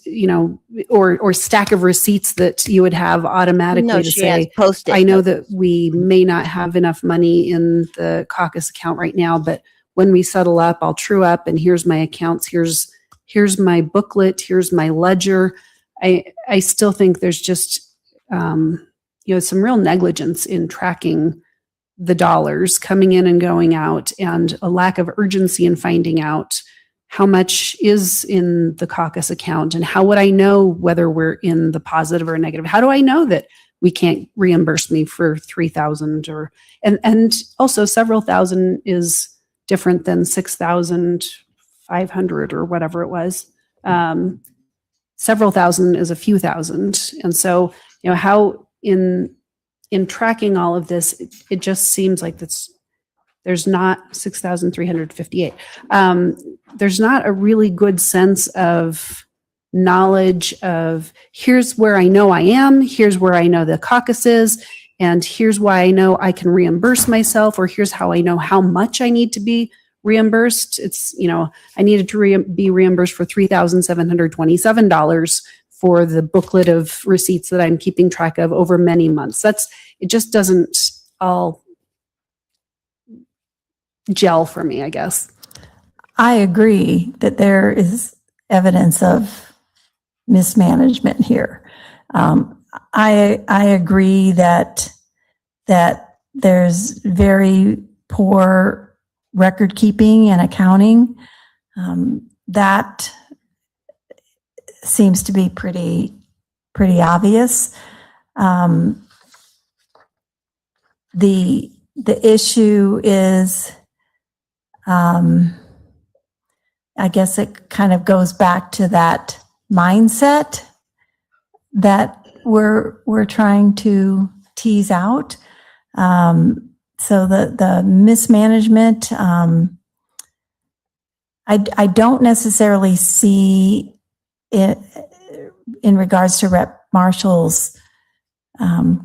or stack of receipts that you would have automatically to say, I know that we may not have enough money in the caucus account right now, but when we settle up, I'll true up, and here's my accounts, here's my booklet, here's my ledger. I still think there's just, some real negligence in tracking the dollars coming in and going out, and a lack of urgency in finding out how much is in the caucus account, and how would I know whether we're in the positive or negative? How do I know that we can't reimburse me for $3,000 and also several thousand is different than $6,500 or whatever it was. several thousand is a few thousand. And so, how in tracking all of this, it just seems like there's not 6,358. There's not a really good sense of knowledge of here's where I know I am, here's where I know the caucus is, and here's why I know I can reimburse myself, or here's how I know how much I need to be reimbursed. It's, I needed to be reimbursed for $3,727 for the booklet of receipts that I'm keeping track of over many months. It just doesn't all gel for me, I guess. I agree that there is evidence of mismanagement here. I agree that there's very poor record keeping and accounting. That seems to be pretty obvious. The issue is, I guess it kind of goes back to that mindset that we're trying to tease out. So the mismanagement, I don't necessarily see it in regards to Rep. Marshall's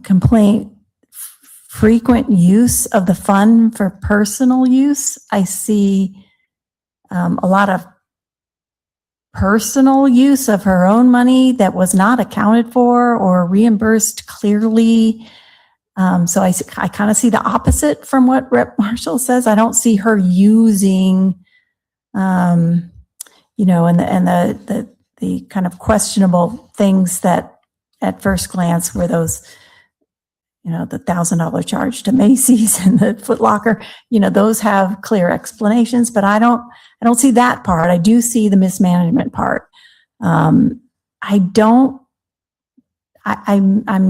complaint, frequent use of the fund for personal use. I see a lot of personal use of her own money that was not accounted for or reimbursed clearly. So I kind of see the opposite from what Rep. Marshall says. I don't see her using, and the kind of questionable things that at first glance were those, the $1,000 charge to Macy's and the Foot Locker. Those have clear explanations, but I don't see that part. I do see the mismanagement part. I'm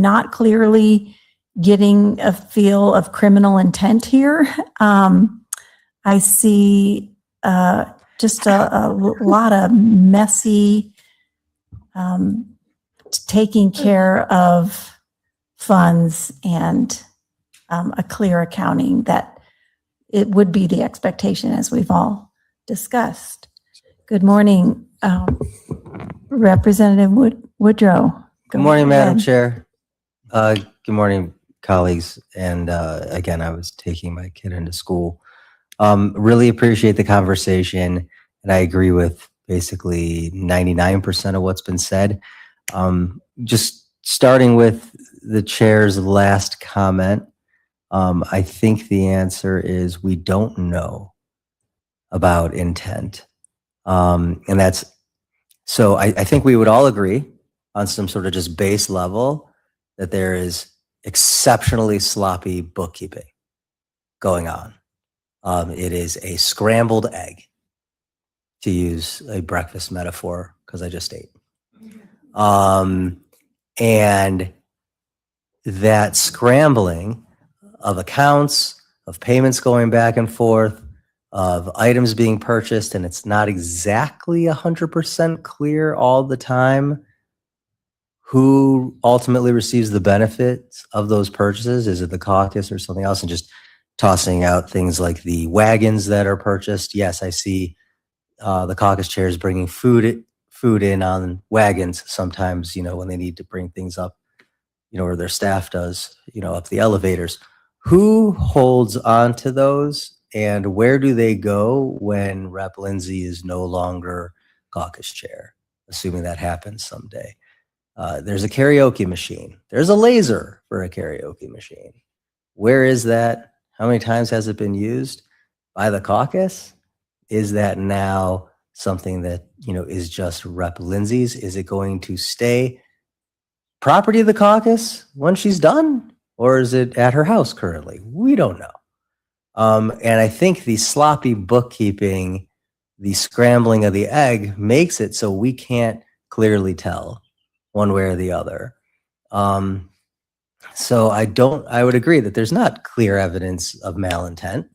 not clearly getting a feel of criminal intent here. I see just a lot of messy taking care of funds and a clear accounting that it would be the expectation, as we've all discussed. Good morning, Representative Woodrow. Good morning, Madam Chair. Good morning, colleagues. And again, I was taking my kid into school. Really appreciate the conversation, and I agree with basically 99% of what's been said. Just starting with the chair's last comment, I think the answer is we don't know about intent. And that's, so I think we would all agree on some sort of just base level that there is exceptionally sloppy bookkeeping going on. It is a scrambled egg, to use a breakfast metaphor, because I just ate. And that scrambling of accounts, of payments going back and forth, of items being purchased, and it's not exactly 100% clear all the time who ultimately receives the benefits of those purchases. Is it the caucus or something else? And just tossing out things like the wagons that are purchased. Yes, I see the caucus chairs bringing food in on wagons sometimes, when they need to bring things up, or their staff does, up the elevators. Who holds on to those, and where do they go when Rep. Lindsay is no longer caucus chair, assuming that happens someday? There's a karaoke machine. There's a laser for a karaoke machine. Where is that? How many times has it been used by the caucus? Is that now something that, is just Rep. Lindsay's? Is it going to stay property of the caucus when she's done? Or is it at her house currently? We don't know. And I think the sloppy bookkeeping, the scrambling of the egg makes it so we can't clearly tell one way or the other. So I would agree that there's not clear evidence of malintent,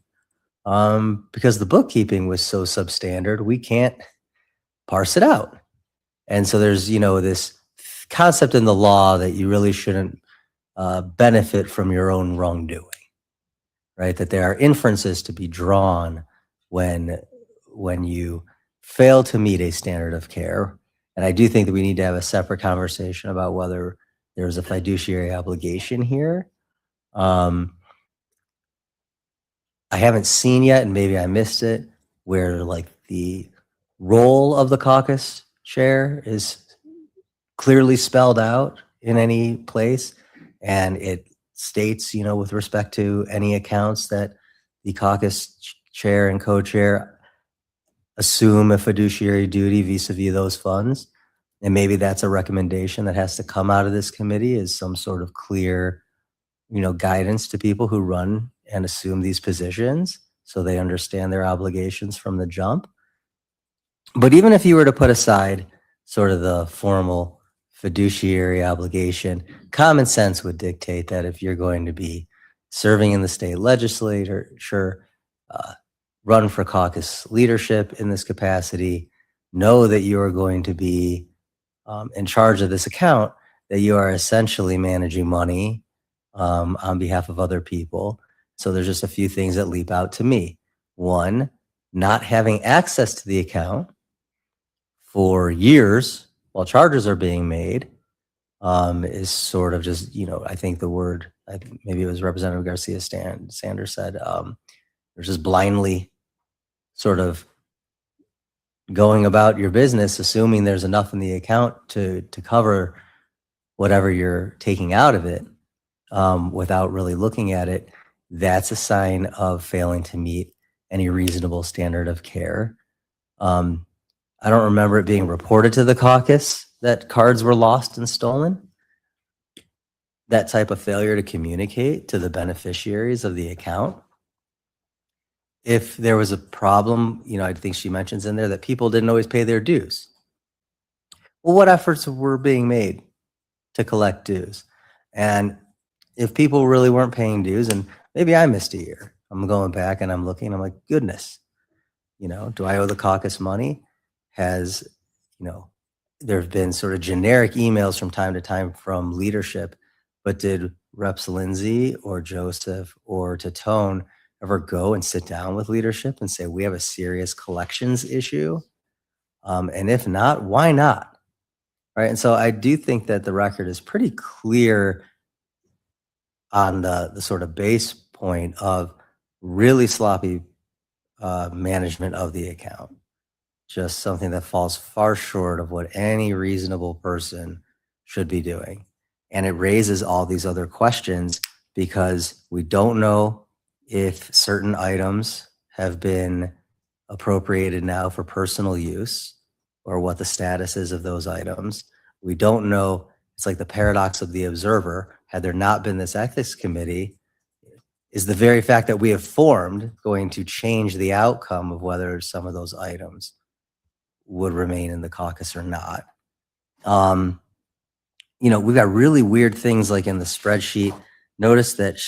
because the bookkeeping was so substandard, we can't parse it out. And so there's, this concept in the law that you really shouldn't benefit from your own wrongdoing, right? That there are inferences to be drawn when you fail to meet a standard of care. And I do think that we need to have a separate conversation about whether there's a fiduciary obligation here. I haven't seen yet, and maybe I missed it, where like the role of the caucus chair is clearly spelled out in any place. And it states, with respect to any accounts that the caucus chair and co-chair assume a fiduciary duty vis-a-vis those funds. And maybe that's a recommendation that has to come out of this committee, is some sort of clear, guidance to people who run and assume these positions so they understand their obligations from the jump. But even if you were to put aside sort of the formal fiduciary obligation, common sense would dictate that if you're going to be serving in the state legislature, run for caucus leadership in this capacity, know that you are going to be in charge of this account, that you are essentially managing money on behalf of other people. So there's just a few things that leap out to me. One, not having access to the account for years while charges are being made is sort of just, I think the word, maybe it was Representative Garcia Sanders said, they're just blindly sort of going about your business, assuming there's enough in the account to cover whatever you're taking out of it without really looking at it. That's a sign of failing to meet any reasonable standard of care. I don't remember it being reported to the caucus that cards were lost and stolen. That type of failure to communicate to the beneficiaries of the account. If there was a problem, I think she mentions in there that people didn't always pay their dues. Well, what efforts were being made to collect dues? And if people really weren't paying dues, and maybe I missed a year, I'm going back and I'm looking, I'm like, goodness, do I owe the caucus money? Has, there have been sort of generic emails from time to time from leadership, but did Reps Lindsay or Joseph or Tatone ever go and sit down with leadership and say, we have a serious collections issue? And if not, why not? Right. And so I do think that the record is pretty clear on the sort of base point of really sloppy management of the account. Just something that falls far short of what any reasonable person should be doing. And it raises all these other questions because we don't know if certain items have been appropriated now for personal use or what the status is of those items. We don't know. It's like the paradox of the observer. Had there not been this ethics committee, is the very fact that we have formed going to change the outcome of whether some of those items would remain in the caucus or not? We've got really weird things like in the spreadsheet. Notice that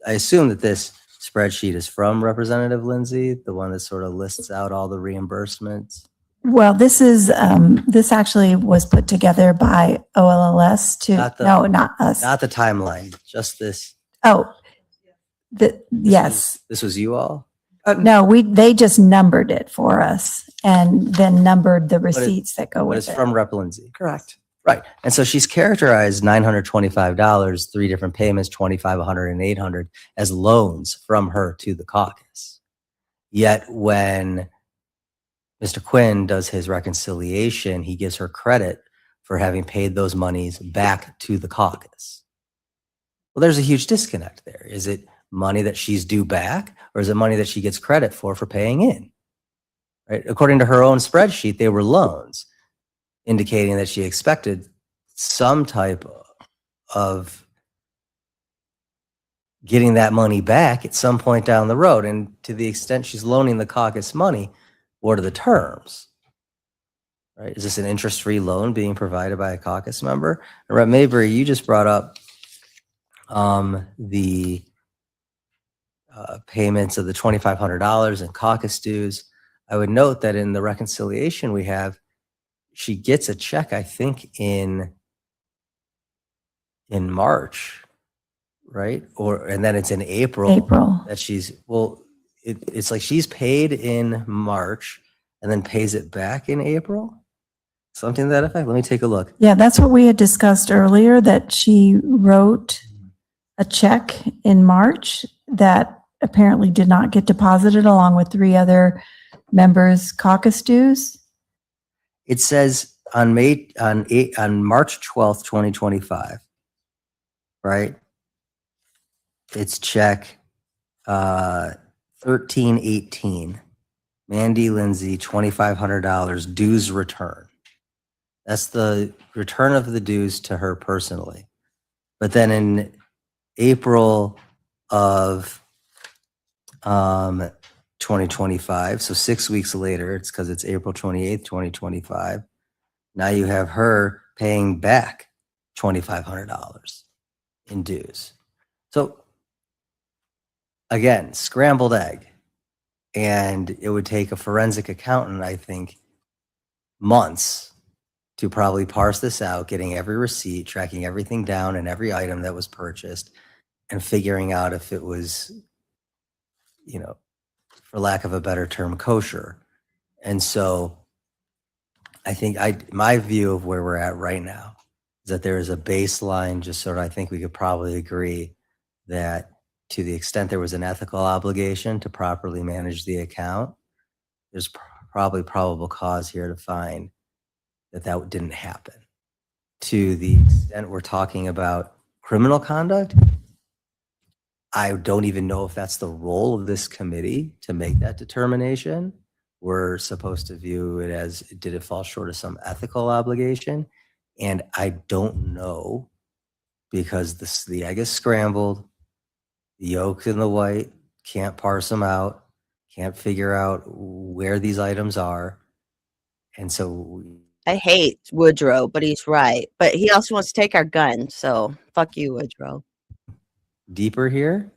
I assume that this spreadsheet is from Representative Lindsay, the one that sort of lists out all the reimbursements. Well, this actually was put together by OLLS not us. Not the timeline, just this. Oh, yes. This was you all? No, they just numbered it for us and then numbered the receipts that go with it. It's from Rep Lindsay. Correct. Right. And so she's characterized $925, 3 different payments, $2,500 and $800 as loans from her to the caucus. Yet when Mr. Quinn does his reconciliation, he gives her credit for having paid those monies back to the caucus. Well, there's a huge disconnect there. Is it money that she's due back, or is it money that she gets credit for paying in? Right? According to her own spreadsheet, they were loans, indicating that she expected some type of getting that money back at some point down the road. And to the extent she's loaning the caucus money, what are the terms? Right? Is this an interest-free loan being provided by a caucus member? And Rep Mabry, you just brought up the payments of the $2,500 in caucus dues. I would note that in the reconciliation we have, she gets a check, I think, in March, right? And then it's in April. That it's like she's paid in March and then pays it back in April. Something to that effect. Let me take a look. Yeah, that's what we had discussed earlier, that she wrote a check in March that apparently did not get deposited along with 3 other members' caucus dues. It says on March 12th, 2025, right? It's check 1318. Mandy Lindsay, $2,500 dues return. That's the return of the dues to her personally. But then in April of 2025, so 6 weeks later, it's because it's April 28th, 2025. Now you have her paying back $2,500 in dues. So again, scrambled egg. And it would take a forensic accountant, I think, months to probably parse this out, getting every receipt, tracking everything down and every item that was purchased, and figuring out if it was, for lack of a better term, kosher. And so I think my view of where we're at right now is that there is a baseline, just sort of, I think we could probably agree that to the extent there was an ethical obligation to properly manage the account, there's probably probable cause here to find that didn't happen. To the extent we're talking about criminal conduct, I don't even know if that's the role of this committee to make that determination. We're supposed to view it as, did it fall short of some ethical obligation? And I don't know, because the egg is scrambled, the yolk and the white, can't parse them out, can't figure out where these items are. And so I hate Woodrow, but he's right. But he also wants to take our gun, so fuck you, Woodrow. Deeper here,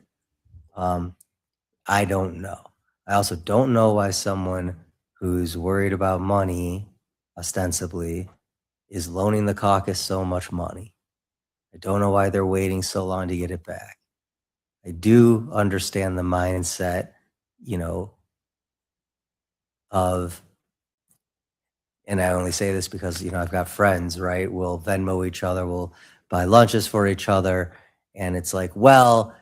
I don't know. I also don't know why someone who's worried about money, ostensibly, is loaning the caucus so much money. I don't know why they're waiting so long to get it back. I do understand the mindset, of, and I only say this because, I've got friends, right? We'll Venmo each other, we'll buy lunches for each other. And it's like, well,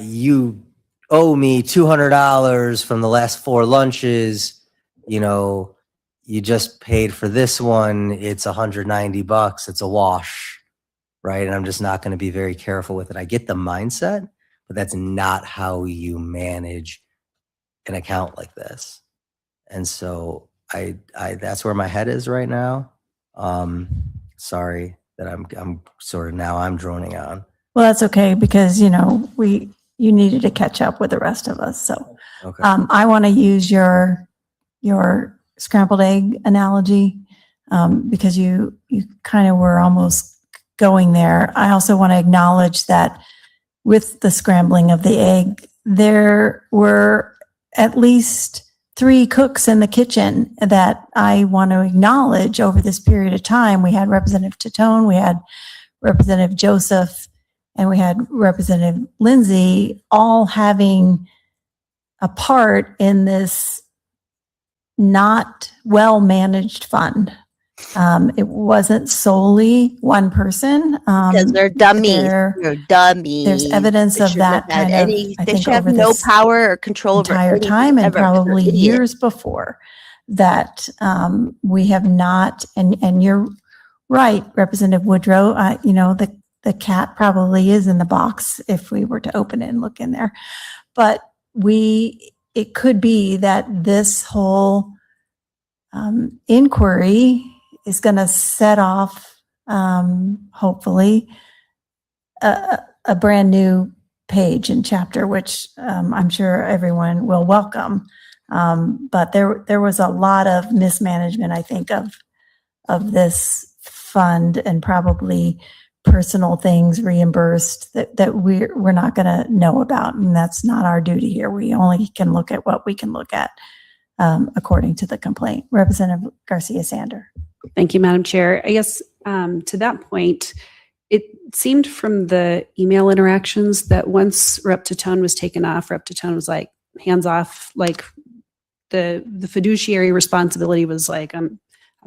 you owe me $200 from the last 4 lunches. You just paid for this one. It's $190. It's a wash, right? And I'm just not going to be very careful with it. I get the mindset, but that's not how you manage an account like this. And so I that's where my head is right now. Sorry that I'm sort of now I'm droning on. Well, that's okay, because you needed to catch up with the rest of us. So Okay. I want to use your scrambled egg analogy, because you kind of were almost going there. I also want to acknowledge that with the scrambling of the egg, there were at least 3 cooks in the kitchen that I want to acknowledge over this period of time. We had Representative Titone, we had Representative Joseph, and we had Representative Lindsay, all having a part in this not well-managed fund. It wasn't solely one person. Because they're dummies. They're dummies. There's evidence of that kind of, I they think, should have over no this power or control over entire anything time, and ever. probably They're idiots. years before that, we have not, and you're right, Representative Woodrow, the cat probably is in the box if we were to open it and look in there. But it could be that this whole inquiry is going to set off, hopefully, a brand new page and chapter, which I'm sure everyone will welcome. But there was a lot of mismanagement, I think, of this fund, and probably personal things reimbursed that we're not going to know about, and that's not our duty here. We only can look at what we can look at. according to the complaint. Representative Garcia Sander. Thank you, Madam Chair. I guess to that point, it seemed from the email interactions that once Rep. Titone was taken off, Rep. Titone was like, hands off, like the fiduciary responsibility was like, I'm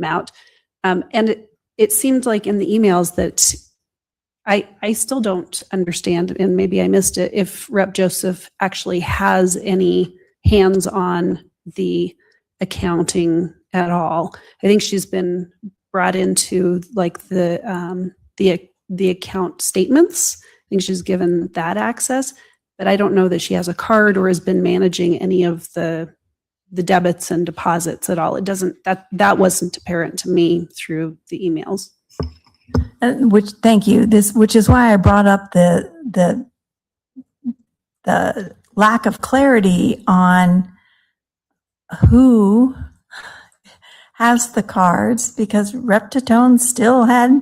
out. And it seemed like in the emails that I still don't understand, and maybe I missed it, if Rep. Joseph actually has any hands on the accounting at all. I think she's been brought into like the account statements. I think she's given that access, but I don't know that she has a card or has been managing any of the debits and deposits at all. It doesn't, that wasn't apparent to me through the emails. Thank you. Which is why I brought up the lack of clarity on who has the cards, because Rep. Titone still had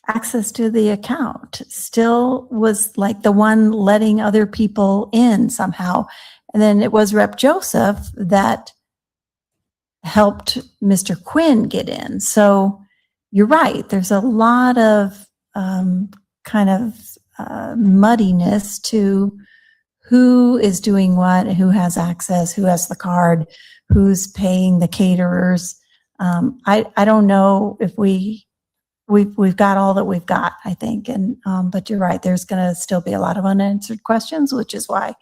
access to the account, still was like the one letting other people in somehow. And then it was Rep. Joseph that helped Mr. Quinn get in. So you're right. There's a lot of muddiness to who is doing what, who has access, who has the card, who's paying the caterers. I don't know if we've got all that we've got, I think. And but you're right. There's going to still be a lot of unanswered questions, which is why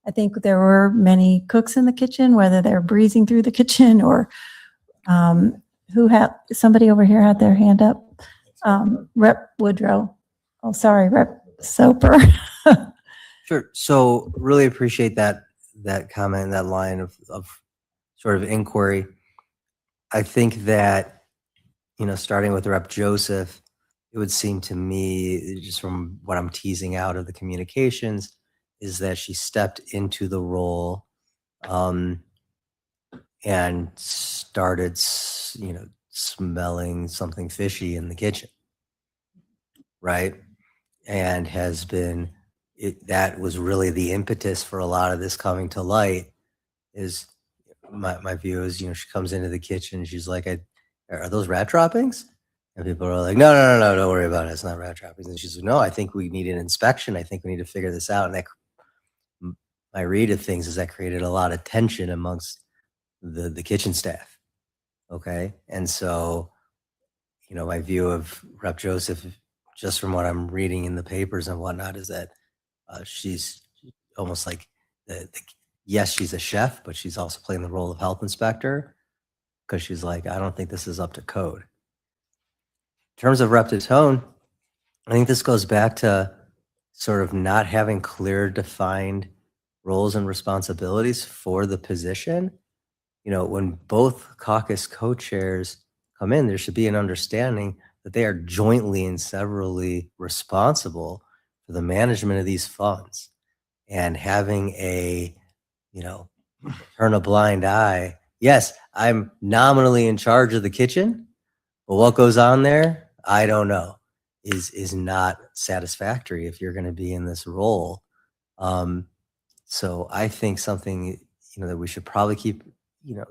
I think there were many cooks in the kitchen, whether they're breezing through the kitchen or somebody over here had their hand up. Rep. Woodrow. Oh, sorry, Rep. Soper. Sure. So really appreciate that comment, that line of sort of inquiry. I think that, starting with Rep. Joseph, it would seem to me, just from what I'm teasing out of the communications, is that she stepped into the role and started, smelling something fishy in the kitchen, right? And has been, that was really the impetus for a lot of this coming to light. Is my view is, she comes into the kitchen, she's like, are those rat droppings? And people are like, no, don't worry about it, it's not rat droppings. And she's like, no, I think we need an inspection, I think we need to figure this out. And that, my read of things is that created a lot of tension amongst the kitchen staff. Okay. And so, my view of Rep. Joseph, just from what I'm reading in the papers and whatnot, is that she's almost like yes, she's a chef, but she's also playing the role of health inspector, because she's like, I don't think this is up to code. In terms of Rep. Titone, I think this goes back to sort of not having clear defined roles and responsibilities for the position. When both caucus co-chairs come in, there should be an understanding that they are jointly and severally responsible for the management of these funds. And having a, turn a blind eye. Yes, I'm nominally in charge of the kitchen, but what goes on there, I don't know, is not satisfactory if you're going to be in this role. So I think something, that we should probably keep,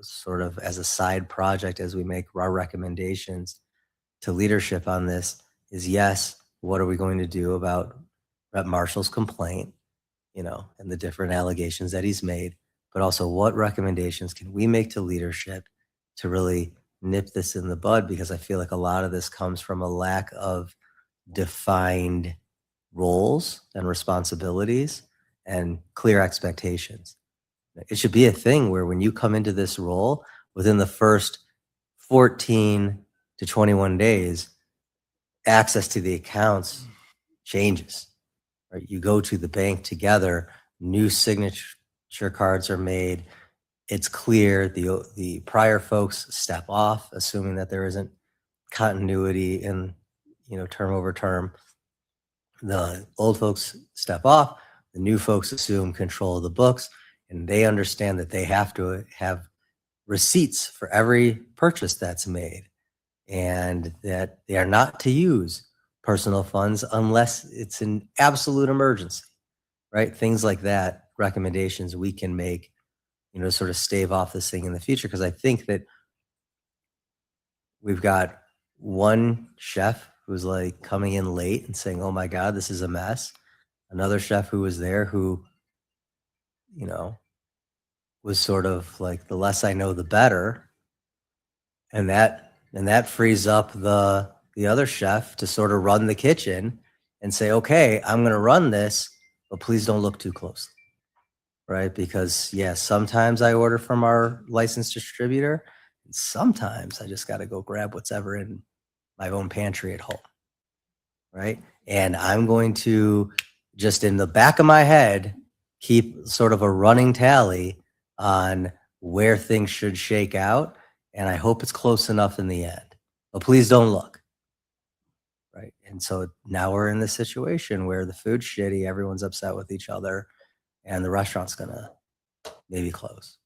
sort of as a side project as we make our recommendations to leadership on this is, yes, what are we going to do about Rep. Marshall's complaint, and the different allegations that he's made, but also what recommendations can we make to leadership to really nip this in the bud? Because I feel like a lot of this comes from a lack of defined roles and responsibilities and clear expectations. It should be a thing where when you come into this role, within the first 14 to 21 days, access to the accounts changes. Right? You go to the bank together, new signature cards are made. It's clear the prior folks step off, assuming that there isn't continuity in term over term. The old folks step off, the new folks assume control of the books, and they understand that they have to have receipts for every purchase that's made, and that they are not to use personal funds unless it's an absolute emergency, right? Things like that, recommendations we can make, sort of stave off this thing in the future. Because I think that we've got one chef who's like coming in late and saying, "Oh my God, this is a mess." Another chef who was there who, was sort of like, the less I know, the better. And that frees up the other chef to sort of run the kitchen and say, "Okay, I'm going to run this, but please don't look too closely." Right? Because sometimes I order from our licensed distributor, and sometimes I just got to go grab whatever in my own pantry at home. Right? And I'm going to just in the back of my head keep sort of a running tally on where things should shake out. And I hope it's close enough in the end. But please don't look. Right. And so now we're in this situation where the food's shitty, everyone's upset with each other, and the restaurant's going to maybe close.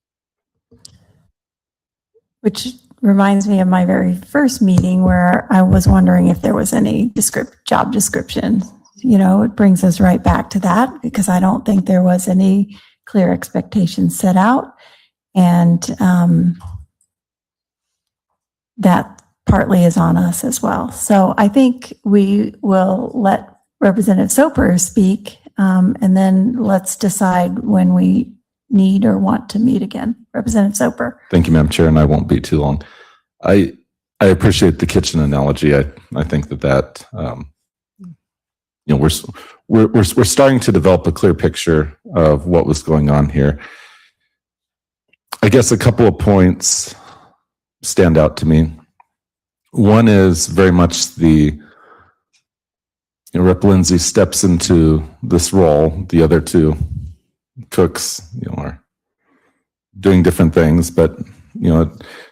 Which reminds me of my very first meeting where I was wondering if there was any job description. It brings us right back to that, because I don't think there was any clear expectations set out. And that partly is on us as well. So I think we will let Representative Soper speak, and then let's decide when we need or want to meet again. Representative Soper. Thank you, Madam Chair, and I won't be too long. I appreciate the kitchen analogy. I think that we're starting to develop a clear picture of what was going on here. I guess a couple of points stand out to me. One is very much Rep. Lindsay steps into this role. The other two cooks, are doing different things, but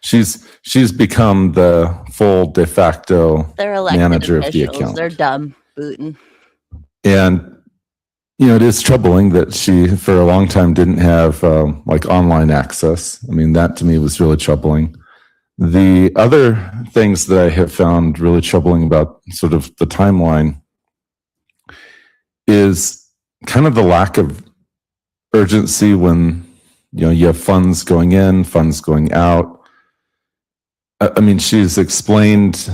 she's become the full de facto manager of the account. They're dumb booting. And it is troubling that she, for a long time, didn't have online access. I mean, that to me was really troubling. The other things that I have found really troubling about sort of the timeline is kind of the lack of urgency when, you have funds going in, funds going out. I mean, she's explained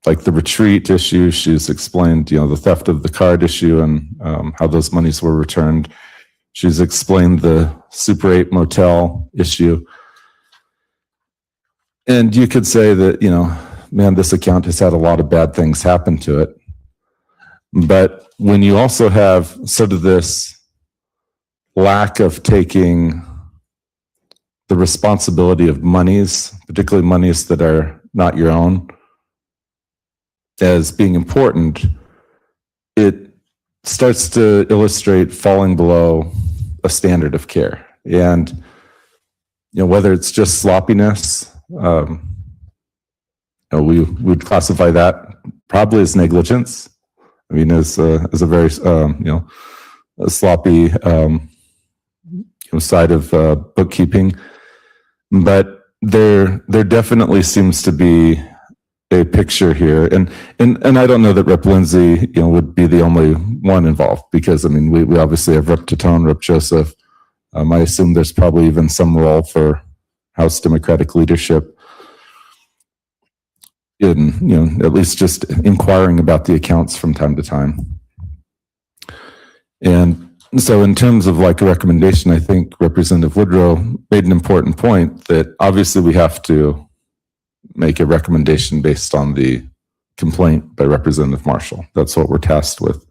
the retreat issue. She's explained, the theft of the card issue and how those monies were returned. She's explained the Super 8 motel issue. And you could say that, this account has had a lot of bad things happen to it. But when you also have sort of this lack of taking the responsibility of monies, particularly monies that are not your own, as being important, it starts to illustrate falling below a standard of care. And, whether it's just sloppiness, we would classify that probably as negligence. I mean, as a very, a sloppy side of bookkeeping. But there definitely seems to be a picture here, and I don't know that Rep. Lindsay, would be the only one involved, because I mean, we obviously have Rep. Tatone, Rep. Joseph. I assume there's probably even some role for House Democratic leadership in, at least just inquiring about the accounts from time to time. And so in terms of a recommendation, I think Representative Woodrow made an important point that obviously we have to make a recommendation based on the complaint by Representative Marshall. That's what we're tasked with.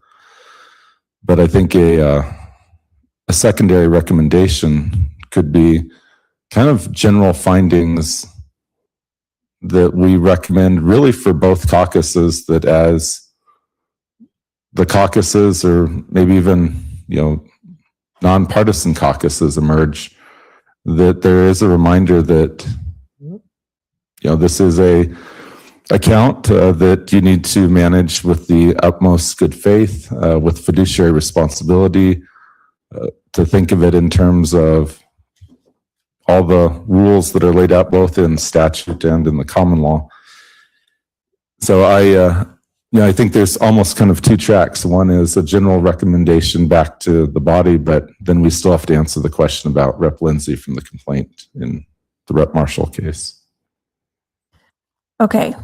But I think a secondary recommendation could be kind of general findings that we recommend really for both caucuses, that as the caucuses or maybe even, nonpartisan caucuses emerge, that there is a reminder that, this is a account that you need to manage with the utmost good faith, with fiduciary responsibility, to think of it in terms of all the rules that are laid out both in statute and in the common law. So Yeah, I think there's almost kind of two tracks. One is a general recommendation back to the body, but then we still have to answer the question about Rep. Lindsay from the complaint in the Rep. Marshall case. Okay.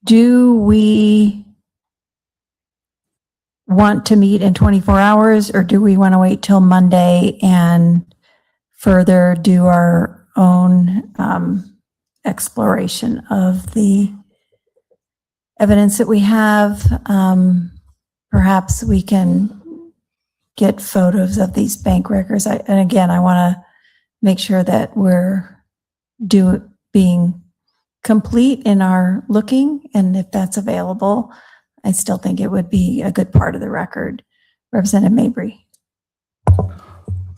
Do we want to meet in 24 hours, or do we want to wait till Monday and further do our own exploration of the evidence that we have? Perhaps we can get photos of these bank records. And again, I want to make sure that we're being complete in our looking, and if that's available, I still think it would be a good part of the record. Representative Mabry.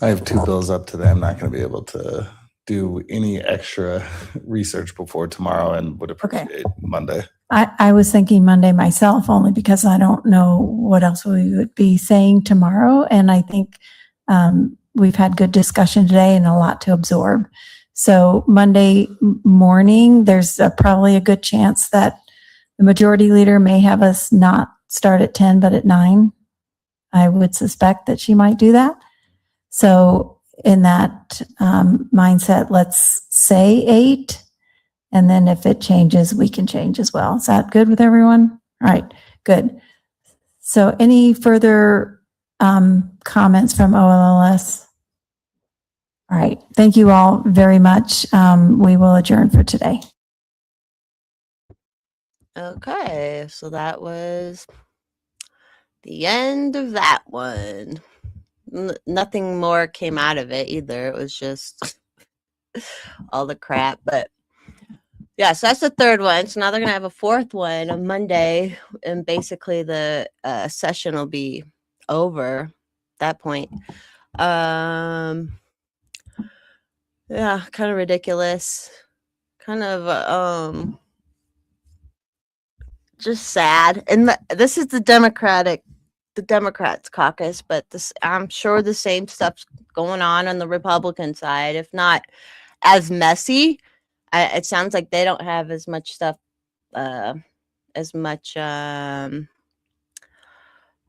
I have two bills up today. I'm not going to be able to do any extra research before tomorrow and would appreciate Monday. I was thinking Monday myself, only because I don't know what else we would be saying tomorrow. And I think we've had good discussion today and a lot to absorb. So Monday morning, there's probably a good chance that the majority leader may have us not start at 10, but at 9. I would suspect that she might do that. So in that mindset, let's say 8. And then if it changes, we can change as well. Is that good with everyone? All right, good. So any further comments from OLLS? All right, thank you all very much. We will adjourn for today. Okay, so that was the end of that one. Nothing more came out of it either. It was just all the crap, but yeah, so that's the third one. So now they're going to have a fourth one on Monday, and basically the session will be over at that point. Yeah, kind of ridiculous. Kind of just sad. And this is the Democrats caucus, but this, I'm sure the same stuff's going on the Republican side, if not as messy. It sounds like they don't have as much stuff, as much,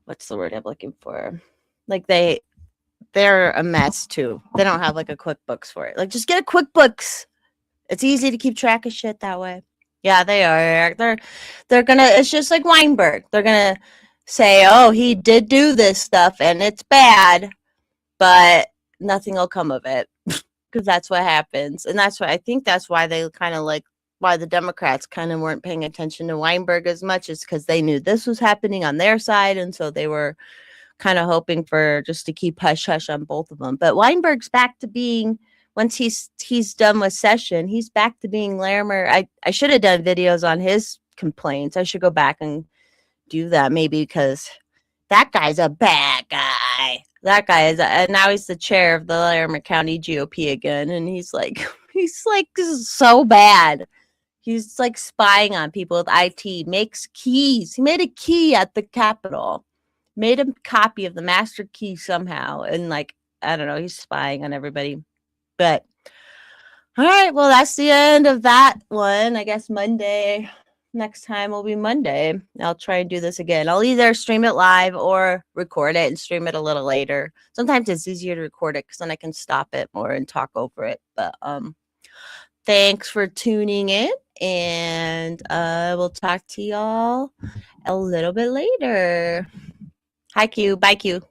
what's the word I'm looking for? Like they're a mess too. They don't have like a QuickBooks for it. Like, just get a QuickBooks. It's easy to keep track of shit that way. Yeah, they are. They're gonna, it's just like Weinberg. They're gonna say, oh, he did do this stuff and it's bad, but nothing will come of it. Because that's what happens. And that's why I think that's why they kind of like, why the Democrats kind of weren't paying attention to Weinberg as much, is because they knew this was happening on their side. And so they were kind of hoping for just to keep hush hush on both of them. But Weinberg's back to being, once he's done with session, he's back to being Larimer. I should have done videos on his complaints. I should go back and do that maybe, because that guy's a bad guy. That guy is, and now he's the chair of the Larimer County GOP again, and he's like, this is so bad. He's like spying on people with IT, makes keys. He made a key at the Capitol, made a copy of the master key somehow, and like, I don't know, he's spying on everybody. But all right, well, that's the end of that one. I guess next time will be Monday. I'll try and do this again. I'll either stream it live or record it and stream it a little later. Sometimes it's easier to record it because then I can stop it more and talk over it. But thanks for tuning in, and we'll talk to y'all a little bit later. Hi, Q. Bye, Q.